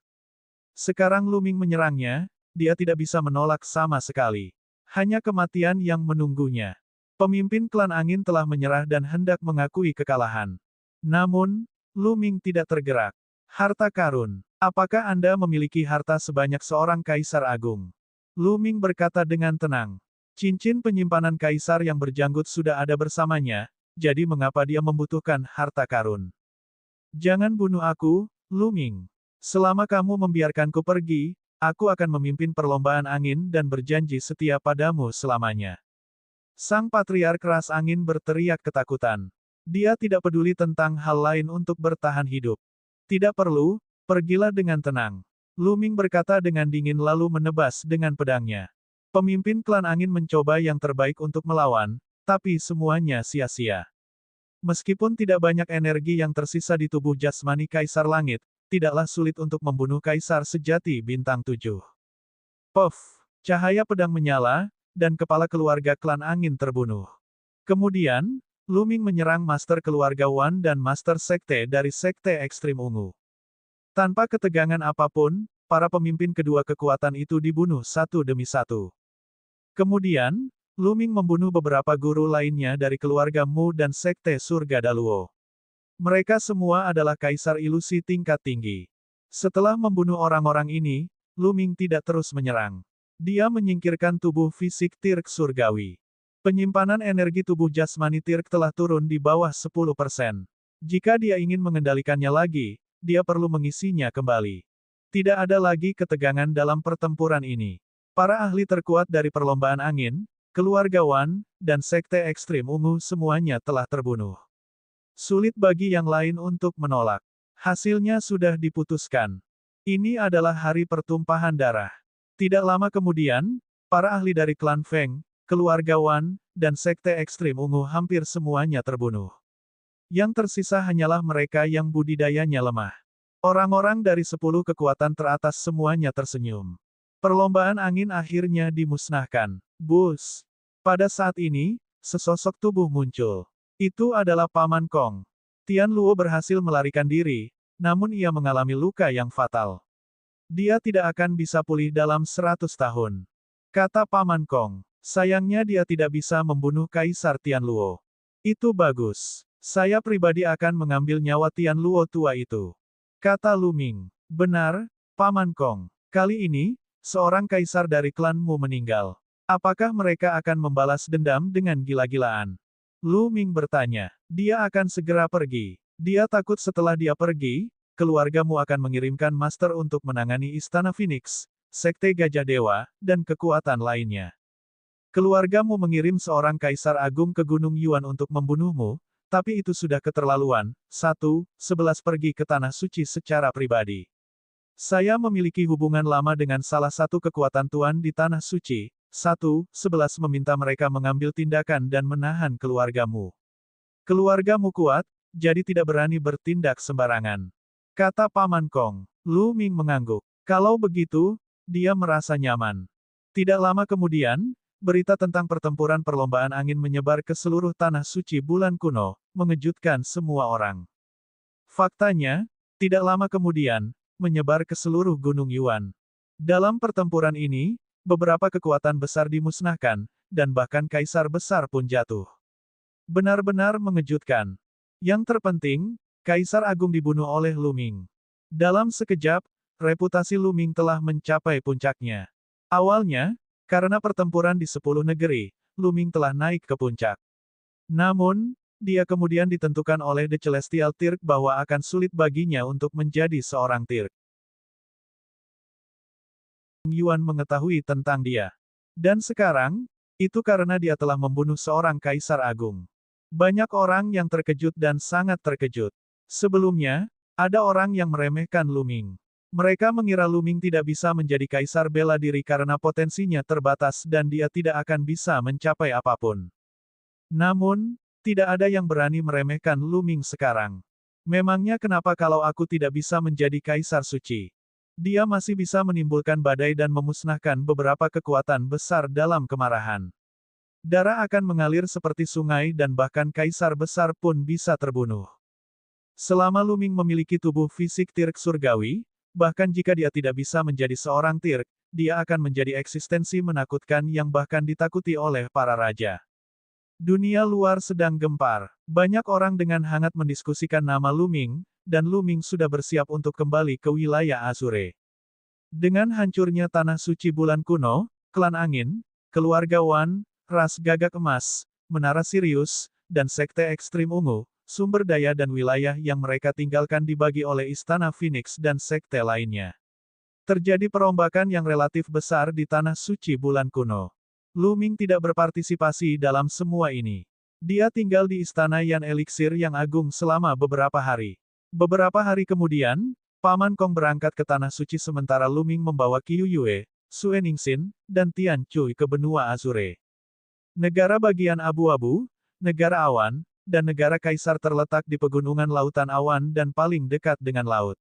Sekarang Lu Ming menyerangnya, dia tidak bisa menolak sama sekali. Hanya kematian yang menunggunya. Pemimpin klan angin telah menyerah dan hendak mengakui kekalahan. Namun, Lu Ming tidak tergerak. Harta karun. Apakah Anda memiliki harta sebanyak seorang Kaisar Agung? Lu Ming berkata dengan tenang. Cincin penyimpanan Kaisar yang berjanggut sudah ada bersamanya, jadi mengapa dia membutuhkan harta karun? Jangan bunuh aku, Lu Ming. Selama kamu membiarkanku pergi, aku akan memimpin perlombaan angin dan berjanji setia padamu selamanya. Sang Patriark Ras Angin berteriak ketakutan. Dia tidak peduli tentang hal lain untuk bertahan hidup. Tidak perlu, pergilah dengan tenang. Lu Ming berkata dengan dingin lalu menebas dengan pedangnya. Pemimpin klan angin mencoba yang terbaik untuk melawan, tapi semuanya sia-sia. Meskipun tidak banyak energi yang tersisa di tubuh jasmani Kaisar Langit, tidaklah sulit untuk membunuh Kaisar sejati bintang 7. Puff! Cahaya pedang menyala, dan kepala keluarga klan angin terbunuh. Kemudian, Lu Ming menyerang Master Keluarga Wan dan Master Sekte dari Sekte Ekstrim Ungu. Tanpa ketegangan apapun, para pemimpin kedua kekuatan itu dibunuh satu demi satu. Kemudian, Lu Ming membunuh beberapa guru lainnya dari keluarga Mu dan Sekte Surga Daluo. Mereka semua adalah Kaisar Ilusi tingkat tinggi. Setelah membunuh orang-orang ini, Lu Ming tidak terus menyerang. Dia menyingkirkan tubuh fisik Tirk Surgawi. Penyimpanan energi tubuh jasmani Tirk telah turun di bawah 10%. Jika dia ingin mengendalikannya lagi, dia perlu mengisinya kembali. Tidak ada lagi ketegangan dalam pertempuran ini. Para ahli terkuat dari perlombaan angin, keluarga Wan, dan Sekte Ekstrim Ungu semuanya telah terbunuh. Sulit bagi yang lain untuk menolak. Hasilnya sudah diputuskan. Ini adalah hari pertumpahan darah. Tidak lama kemudian, para ahli dari klan Feng, keluarga Wan, dan Sekte Ekstrim Ungu hampir semuanya terbunuh. Yang tersisa hanyalah mereka yang budidayanya lemah. Orang-orang dari 10 kekuatan teratas semuanya tersenyum. Perlombaan angin akhirnya dimusnahkan. Bus! Pada saat ini, sesosok tubuh muncul. Itu adalah Paman Kong. Tian Luo berhasil melarikan diri, namun ia mengalami luka yang fatal. Dia tidak akan bisa pulih dalam 100 tahun. Kata Paman Kong. Sayangnya dia tidak bisa membunuh Kaisar Tian Luo. Itu bagus. Saya pribadi akan mengambil nyawa Tian Luo tua itu. Kata Lu Ming. Benar, Paman Kong. Kali ini, seorang kaisar dari klan Mu meninggal. Apakah mereka akan membalas dendam dengan gila-gilaan? Lu Ming bertanya. Dia akan segera pergi. Dia takut setelah dia pergi, keluargamu akan mengirimkan master untuk menangani Istana Phoenix, Sekte Gajah Dewa, dan kekuatan lainnya. Keluargamu mengirim seorang Kaisar Agung ke Gunung Yuan untuk membunuhmu, tapi itu sudah keterlaluan. 11 pergi ke Tanah Suci secara pribadi. Saya memiliki hubungan lama dengan salah satu kekuatan Tuan di Tanah Suci. 11 meminta mereka mengambil tindakan dan menahan keluargamu. Keluargamu kuat, jadi tidak berani bertindak sembarangan. Kata Paman Kong. Lu Ming mengangguk. Kalau begitu, dia merasa nyaman. Tidak lama kemudian, berita tentang pertempuran perlombaan angin menyebar ke seluruh Tanah Suci Bulan Kuno, mengejutkan semua orang. Faktanya, tidak lama kemudian, menyebar ke seluruh Gunung Yuan. Dalam pertempuran ini, beberapa kekuatan besar dimusnahkan, dan bahkan Kaisar Besar pun jatuh. Benar-benar mengejutkan. Yang terpenting, Kaisar Agung dibunuh oleh Lu Ming. Dalam sekejap, reputasi Lu Ming telah mencapai puncaknya. Awalnya, karena pertempuran di 10 negeri, Lu Ming telah naik ke puncak. Namun, dia kemudian ditentukan oleh The Celestial Tirk bahwa akan sulit baginya untuk menjadi seorang Tirk. Yuan mengetahui tentang dia. Dan sekarang, Itu karena dia telah membunuh seorang kaisar agung. Banyak orang yang terkejut dan sangat terkejut. Sebelumnya, ada orang yang meremehkan Lu Ming. Mereka mengira Lu Ming tidak bisa menjadi kaisar bela diri karena potensinya terbatas dan dia tidak akan bisa mencapai apapun. Namun, tidak ada yang berani meremehkan Lu Ming sekarang. Memangnya kenapa kalau aku tidak bisa menjadi kaisar suci? Dia masih bisa menimbulkan badai dan memusnahkan beberapa kekuatan besar dalam kemarahan. Darah akan mengalir seperti sungai dan bahkan kaisar besar pun bisa terbunuh. Selama Lu Ming memiliki tubuh fisik Tirk surgawi, bahkan jika dia tidak bisa menjadi seorang Tirk, dia akan menjadi eksistensi menakutkan yang bahkan ditakuti oleh para raja. Dunia luar sedang gempar. Banyak orang dengan hangat mendiskusikan nama Lu Ming, dan Lu Ming sudah bersiap untuk kembali ke wilayah Azure. Dengan hancurnya tanah suci bulan kuno, klan angin, keluarga Wan, ras gagak emas, menara Sirius, dan sekte ekstrim ungu, sumber daya dan wilayah yang mereka tinggalkan dibagi oleh Istana Phoenix dan sekte lainnya. Terjadi perombakan yang relatif besar di tanah suci bulan kuno. Lu Ming tidak berpartisipasi dalam semua ini. Dia tinggal di Istana Yan Elixir yang agung selama beberapa hari. Beberapa hari kemudian, Paman Kong berangkat ke tanah suci sementara Lu Ming membawa Qiu Yue, Sue Ningxin, dan Tian Cui ke benua Azure. Negara bagian abu-abu, negara awan, dan negara kaisar terletak di pegunungan lautan awan dan paling dekat dengan laut.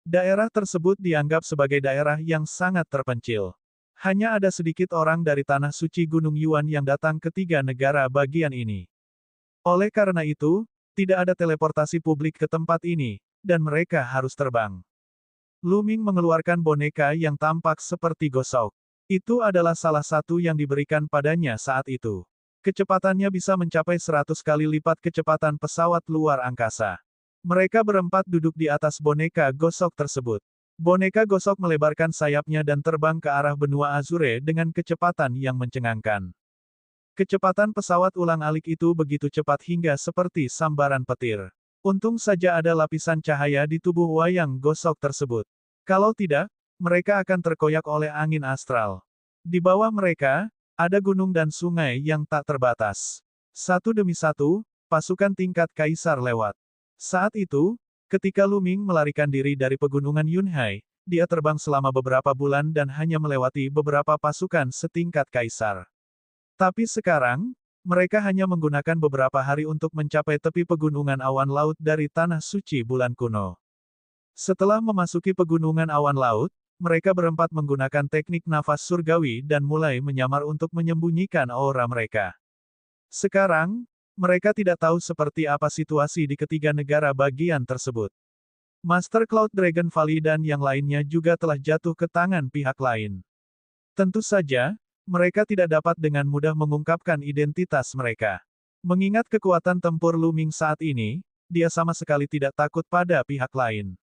Daerah tersebut dianggap sebagai daerah yang sangat terpencil. Hanya ada sedikit orang dari tanah suci Gunung Yuan yang datang ke tiga negara bagian ini. Oleh karena itu, tidak ada teleportasi publik ke tempat ini, dan mereka harus terbang. Lu Ming mengeluarkan boneka yang tampak seperti gosok. Itu adalah salah satu yang diberikan padanya saat itu. Kecepatannya bisa mencapai 100 kali lipat kecepatan pesawat luar angkasa. Mereka berempat duduk di atas boneka gosok tersebut. Boneka gosok melebarkan sayapnya dan terbang ke arah benua Azure dengan kecepatan yang mencengangkan. Kecepatan pesawat ulang-alik itu begitu cepat hingga seperti sambaran petir. Untung saja ada lapisan cahaya di tubuh wayang gosok tersebut. Kalau tidak, mereka akan terkoyak oleh angin astral. Di bawah mereka, ada gunung dan sungai yang tak terbatas. Satu demi satu, pasukan tingkat kaisar lewat. Saat itu, ketika Lu Ming melarikan diri dari pegunungan Yunhai, dia terbang selama beberapa bulan dan hanya melewati beberapa pasukan setingkat kaisar. Tapi sekarang, mereka hanya menggunakan beberapa hari untuk mencapai tepi pegunungan awan laut dari tanah suci bulan kuno. Setelah memasuki pegunungan awan laut, mereka berempat menggunakan teknik nafas surgawi dan mulai menyamar untuk menyembunyikan aura mereka. Sekarang, mereka tidak tahu seperti apa situasi di ketiga negara bagian tersebut. Master Cloud Dragon Valley dan yang lainnya juga telah jatuh ke tangan pihak lain. Tentu saja, mereka tidak dapat dengan mudah mengungkapkan identitas mereka. Mengingat kekuatan tempur Lu Ming saat ini, dia sama sekali tidak takut pada pihak lain.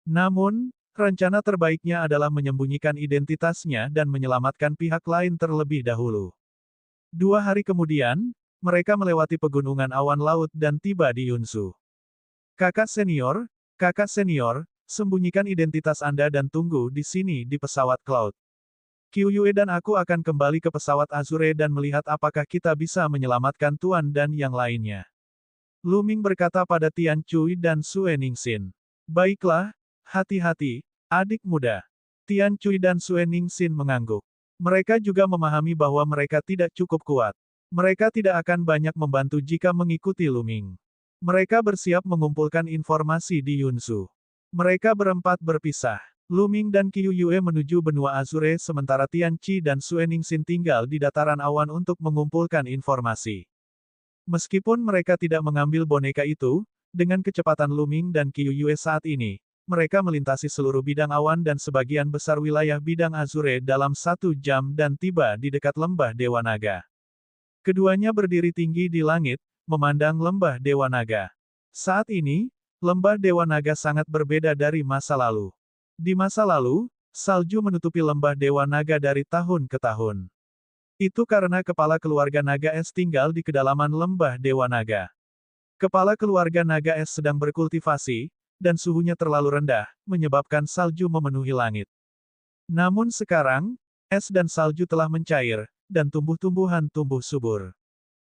Namun, rencana terbaiknya adalah menyembunyikan identitasnya dan menyelamatkan pihak lain terlebih dahulu. 2 hari kemudian, mereka melewati pegunungan awan laut dan tiba di Yunsu. Kakak senior, sembunyikan identitas Anda dan tunggu di sini di pesawat Cloud. Qiu Yue dan aku akan kembali ke pesawat Azure dan melihat apakah kita bisa menyelamatkan Tuan dan yang lainnya. Lu Ming berkata pada Tian Cui dan Sue Ningxin. Baiklah, hati-hati, adik muda. Tian Cui dan Sue Ningxin mengangguk. Mereka juga memahami bahwa mereka tidak cukup kuat. Mereka tidak akan banyak membantu jika mengikuti Lu Ming. Mereka bersiap mengumpulkan informasi di Yunsu. Mereka berempat berpisah. Lu Ming dan Qiu Yue menuju benua Azure sementara Tian Qi dan Sue Ningxin tinggal di dataran awan untuk mengumpulkan informasi. Meskipun mereka tidak mengambil boneka itu, dengan kecepatan Lu Ming dan Qiu Yue saat ini, mereka melintasi seluruh bidang awan dan sebagian besar wilayah bidang Azure dalam 1 jam dan tiba di dekat lembah Dewa Naga. Keduanya berdiri tinggi di langit, memandang lembah Dewa Naga. Saat ini, lembah Dewa Naga sangat berbeda dari masa lalu. Di masa lalu, salju menutupi lembah Dewa Naga dari tahun ke tahun. Itu karena kepala keluarga Naga Es tinggal di kedalaman lembah Dewa Naga. Kepala keluarga Naga Es sedang berkultivasi, dan suhunya terlalu rendah, menyebabkan salju memenuhi langit. Namun sekarang, es dan salju telah mencair, dan tumbuh-tumbuhan tumbuh subur.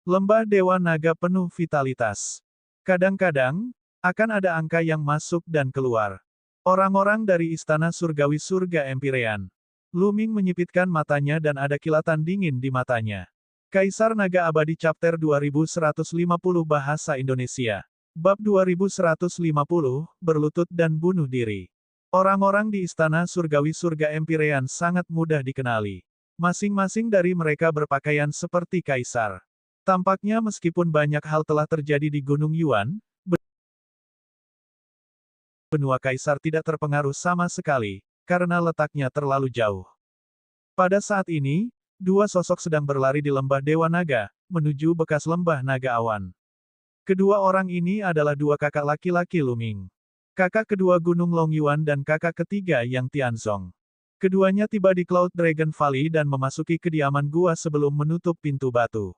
Lembah Dewa Naga penuh vitalitas. Kadang-kadang, akan ada angka yang masuk dan keluar. Orang-orang dari istana surgawi surga Empirean. Lu Ming menyipitkan matanya dan ada kilatan dingin di matanya. Kaisar Naga Abadi Chapter 2150 Bahasa Indonesia. Bab 2150, Berlutut dan Bunuh Diri. Orang-orang di istana surgawi surga Empirean sangat mudah dikenali. Masing-masing dari mereka berpakaian seperti kaisar. Tampaknya meskipun banyak hal telah terjadi di Gunung Yuan, benua kaisar tidak terpengaruh sama sekali, karena letaknya terlalu jauh. Pada saat ini, dua sosok sedang berlari di lembah Dewa Naga, menuju bekas lembah Naga Awan. Kedua orang ini adalah dua kakak laki-laki Lu Ming. Kakak kedua Gunung Longyuan dan kakak ketiga Yang Tianzong. Keduanya tiba di Cloud Dragon Valley dan memasuki kediaman gua sebelum menutup pintu batu.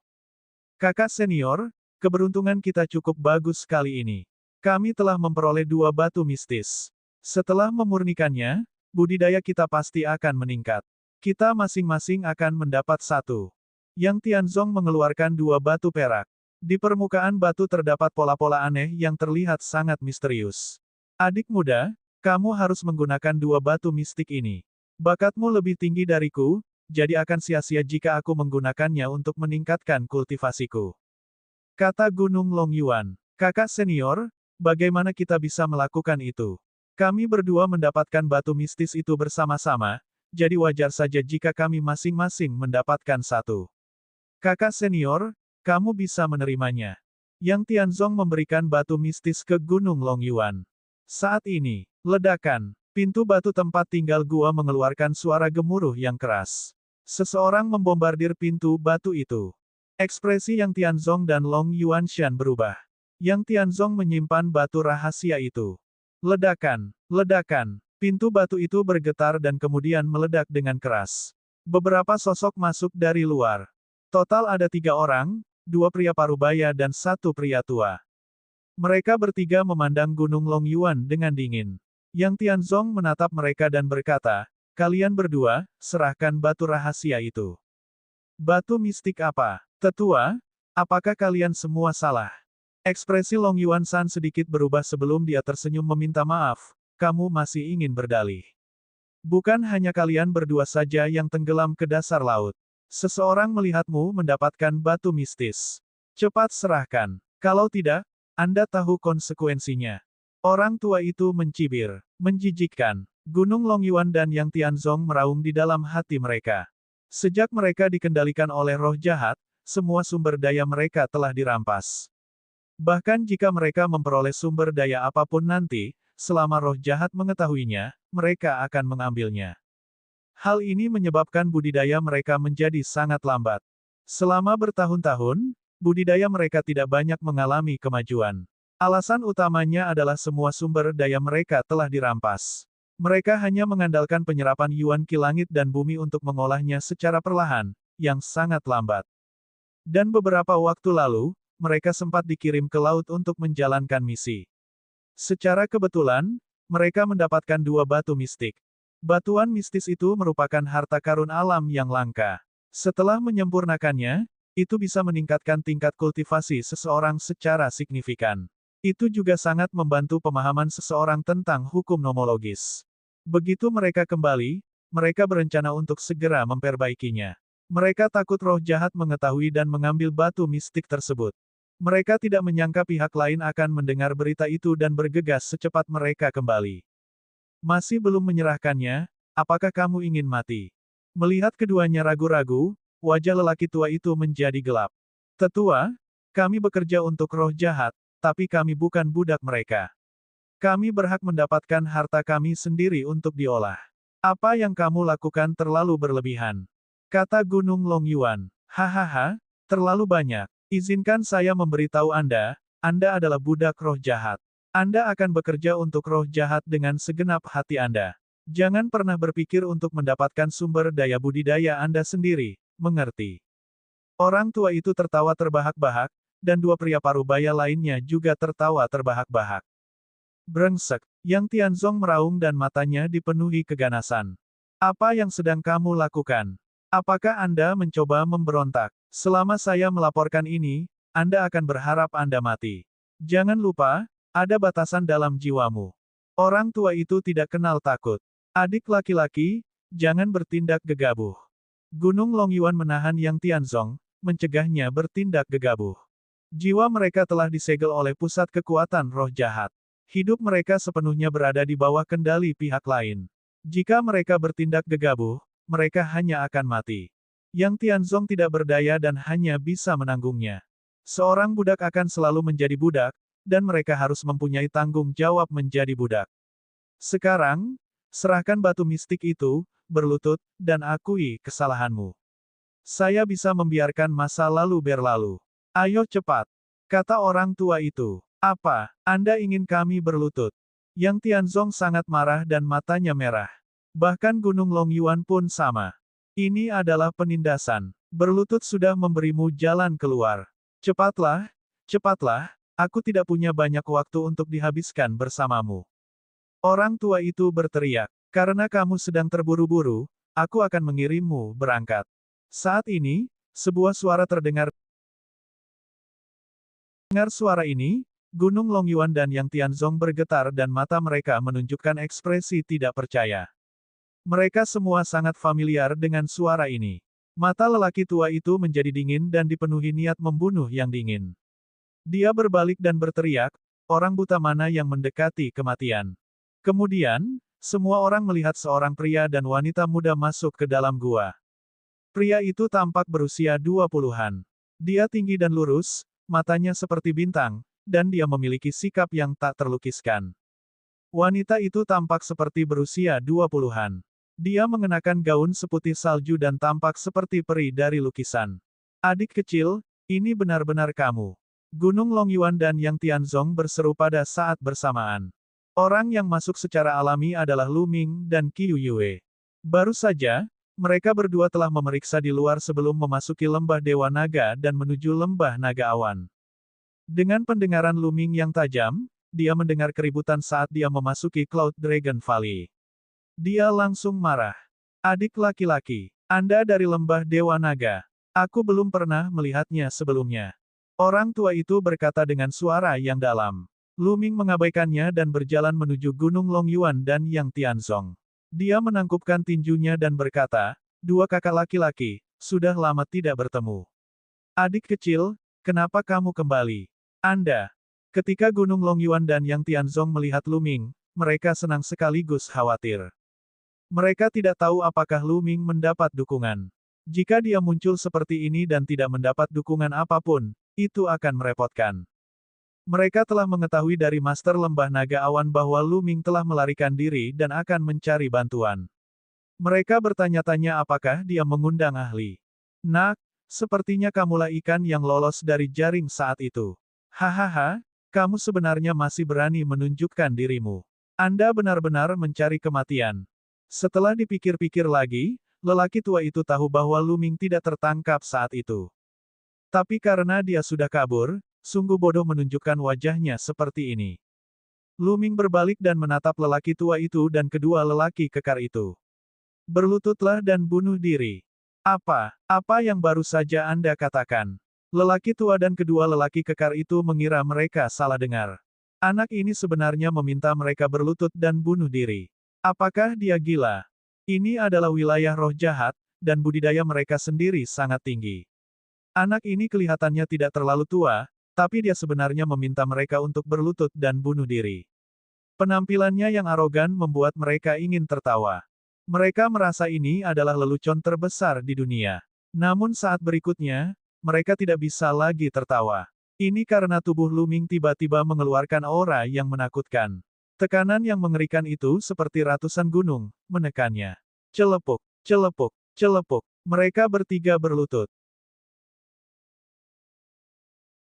Kakak senior, keberuntungan kita cukup bagus kali ini. Kami telah memperoleh dua batu mistis. Setelah memurnikannya, budidaya kita pasti akan meningkat. Kita masing-masing akan mendapat satu. Yang Tianzong mengeluarkan dua batu perak. Di permukaan batu terdapat pola-pola aneh yang terlihat sangat misterius. Adik muda, kamu harus menggunakan dua batu mistik ini. Bakatmu lebih tinggi dariku, jadi akan sia-sia jika aku menggunakannya untuk meningkatkan kultivasiku. Kata Gunung Longyuan. Kakak senior, bagaimana kita bisa melakukan itu? Kami berdua mendapatkan batu mistis itu bersama-sama, jadi wajar saja jika kami masing-masing mendapatkan satu. Kakak senior, kamu bisa menerimanya. Yang Tianzong memberikan batu mistis ke Gunung Longyuan. Saat ini, ledakan. Pintu batu tempat tinggal gua mengeluarkan suara gemuruh yang keras. Seseorang membombardir pintu batu itu. Ekspresi Yang Tianzong dan Long Yuanshan berubah. Yang Tianzong menyimpan batu rahasia itu. Ledakan, ledakan. Pintu batu itu bergetar dan kemudian meledak dengan keras. Beberapa sosok masuk dari luar. Total ada 3 orang, 2 pria parubaya dan 1 pria tua. Mereka bertiga memandang Gunung Longyuan dengan dingin. Yang Tianzong menatap mereka dan berkata, kalian berdua, serahkan batu rahasia itu. Batu mistik apa? Tetua, apakah kalian semua salah? Ekspresi Longyuan San sedikit berubah sebelum dia tersenyum meminta maaf, kamu masih ingin berdalih. Bukan hanya kalian berdua saja yang tenggelam ke dasar laut. Seseorang melihatmu mendapatkan batu mistis. Cepat serahkan. Kalau tidak, Anda tahu konsekuensinya. Orang tua itu mencibir. Menjijikkan. Gunung Longyuan dan Yang Tianzong meraung di dalam hati mereka. Sejak mereka dikendalikan oleh roh jahat, semua sumber daya mereka telah dirampas. Bahkan jika mereka memperoleh sumber daya apapun nanti, selama roh jahat mengetahuinya, mereka akan mengambilnya. Hal ini menyebabkan budidaya mereka menjadi sangat lambat. Selama bertahun-tahun, budidaya mereka tidak banyak mengalami kemajuan. Alasan utamanya adalah semua sumber daya mereka telah dirampas. Mereka hanya mengandalkan penyerapan yuan ki langit dan bumi untuk mengolahnya secara perlahan, yang sangat lambat. Dan beberapa waktu lalu, mereka sempat dikirim ke laut untuk menjalankan misi. Secara kebetulan, mereka mendapatkan 2 batu mistik. Batuan mistis itu merupakan harta karun alam yang langka. Setelah menyempurnakannya, itu bisa meningkatkan tingkat kultivasi seseorang secara signifikan. Itu juga sangat membantu pemahaman seseorang tentang hukum nomologis. Begitu mereka kembali, mereka berencana untuk segera memperbaikinya. Mereka takut roh jahat mengetahui dan mengambil batu mistik tersebut. Mereka tidak menyangka pihak lain akan mendengar berita itu dan bergegas secepat mereka kembali. Masih belum menyerahkannya, apakah kamu ingin mati? Melihat keduanya ragu-ragu, wajah lelaki tua itu menjadi gelap. Tetua, kami bekerja untuk roh jahat, tapi kami bukan budak mereka. Kami berhak mendapatkan harta kami sendiri untuk diolah. Apa yang kamu lakukan terlalu berlebihan. Kata Gunung Longyuan. Hahaha, terlalu banyak. Izinkan saya memberitahu Anda adalah budak roh jahat. Anda akan bekerja untuk roh jahat dengan segenap hati Anda. Jangan pernah berpikir untuk mendapatkan sumber daya budidaya Anda sendiri, mengerti? Orang tua itu tertawa terbahak-bahak, dan 2 pria parubaya lainnya juga tertawa terbahak-bahak. Brengsek, Yang Tianzong meraung dan matanya dipenuhi keganasan. Apa yang sedang kamu lakukan? Apakah Anda mencoba memberontak? Selama saya melaporkan ini, Anda akan berharap Anda mati. Jangan lupa, ada batasan dalam jiwamu. Orang tua itu tidak kenal takut. Adik laki-laki, jangan bertindak gegabah. Gunung Longyuan menahan Yang Tianzong, mencegahnya bertindak gegabah. Jiwa mereka telah disegel oleh pusat kekuatan roh jahat. Hidup mereka sepenuhnya berada di bawah kendali pihak lain. Jika mereka bertindak gegabah, mereka hanya akan mati. Yang Tianzong tidak berdaya dan hanya bisa menanggungnya. Seorang budak akan selalu menjadi budak, dan mereka harus mempunyai tanggung jawab menjadi budak. Sekarang, serahkan batu mistik itu, berlutut, dan akui kesalahanmu. Saya bisa membiarkan masa lalu berlalu. Ayo cepat, kata orang tua itu. Apa, Anda ingin kami berlutut? Yang Tianzong sangat marah dan matanya merah. Bahkan Gunung Longyuan pun sama. Ini adalah penindasan. Berlutut sudah memberimu jalan keluar. Cepatlah, cepatlah, aku tidak punya banyak waktu untuk dihabiskan bersamamu. Orang tua itu berteriak, karena kamu sedang terburu-buru, aku akan mengirimmu berangkat. Saat ini, sebuah suara terdengar. Dengar suara ini, Gunung Longyuan dan Yang Tianzong bergetar dan mata mereka menunjukkan ekspresi tidak percaya. Mereka semua sangat familiar dengan suara ini. Mata lelaki tua itu menjadi dingin dan dipenuhi niat membunuh yang dingin. Dia berbalik dan berteriak, orang buta mana yang mendekati kematian. Kemudian, semua orang melihat seorang pria dan wanita muda masuk ke dalam gua. Pria itu tampak berusia 20-an. Dia tinggi dan lurus, matanya seperti bintang, dan dia memiliki sikap yang tak terlukiskan. Wanita itu tampak seperti berusia 20-an. Dia mengenakan gaun seputih salju dan tampak seperti peri dari lukisan. Adik kecil, ini benar-benar kamu. Gunung Longyuan dan Yang Tianzong berseru pada saat bersamaan. Orang yang masuk secara alami adalah Lu Ming dan Qiu Yue. Baru saja, mereka berdua telah memeriksa di luar sebelum memasuki lembah Dewa Naga dan menuju lembah Naga Awan. Dengan pendengaran Lu Ming yang tajam, dia mendengar keributan saat dia memasuki Cloud Dragon Valley. Dia langsung marah. Adik laki-laki, Anda dari lembah Dewa Naga. Aku belum pernah melihatnya sebelumnya. Orang tua itu berkata dengan suara yang dalam. Lu Ming mengabaikannya dan berjalan menuju Gunung Longyuan dan Yang Tianzong. Dia menangkupkan tinjunya dan berkata, dua kakak laki-laki, sudah lama tidak bertemu. Adik kecil, kenapa kamu kembali? Anda. Ketika Gunung Longyuan dan Yang Tianzong melihat Lu Ming, mereka senang sekaligus khawatir. Mereka tidak tahu apakah Lu Ming mendapat dukungan. Jika dia muncul seperti ini dan tidak mendapat dukungan apapun, itu akan merepotkan. Mereka telah mengetahui dari Master Lembah Naga Awan bahwa Lu Ming telah melarikan diri dan akan mencari bantuan. Mereka bertanya-tanya apakah dia mengundang ahli. Nak, sepertinya kamulah ikan yang lolos dari jaring saat itu. Hahaha, kamu sebenarnya masih berani menunjukkan dirimu. Anda benar-benar mencari kematian. Setelah dipikir-pikir lagi, lelaki tua itu tahu bahwa Lu Ming tidak tertangkap saat itu. Tapi karena dia sudah kabur, sungguh bodoh menunjukkan wajahnya seperti ini. Lu Ming berbalik dan menatap lelaki tua itu dan kedua lelaki kekar itu. Berlututlah dan bunuh diri. Apa yang baru saja Anda katakan? Lelaki tua dan kedua lelaki kekar itu mengira mereka salah dengar. Anak ini sebenarnya meminta mereka berlutut dan bunuh diri. Apakah dia gila? Ini adalah wilayah roh jahat, dan budidaya mereka sendiri sangat tinggi. Anak ini kelihatannya tidak terlalu tua, tapi dia sebenarnya meminta mereka untuk berlutut dan bunuh diri. Penampilannya yang arogan membuat mereka ingin tertawa. Mereka merasa ini adalah lelucon terbesar di dunia. Namun saat berikutnya, mereka tidak bisa lagi tertawa. Ini karena tubuh Lu Ming tiba-tiba mengeluarkan aura yang menakutkan. Tekanan yang mengerikan itu seperti ratusan gunung, menekannya. Celepuk, celepuk, celepuk. Mereka bertiga berlutut.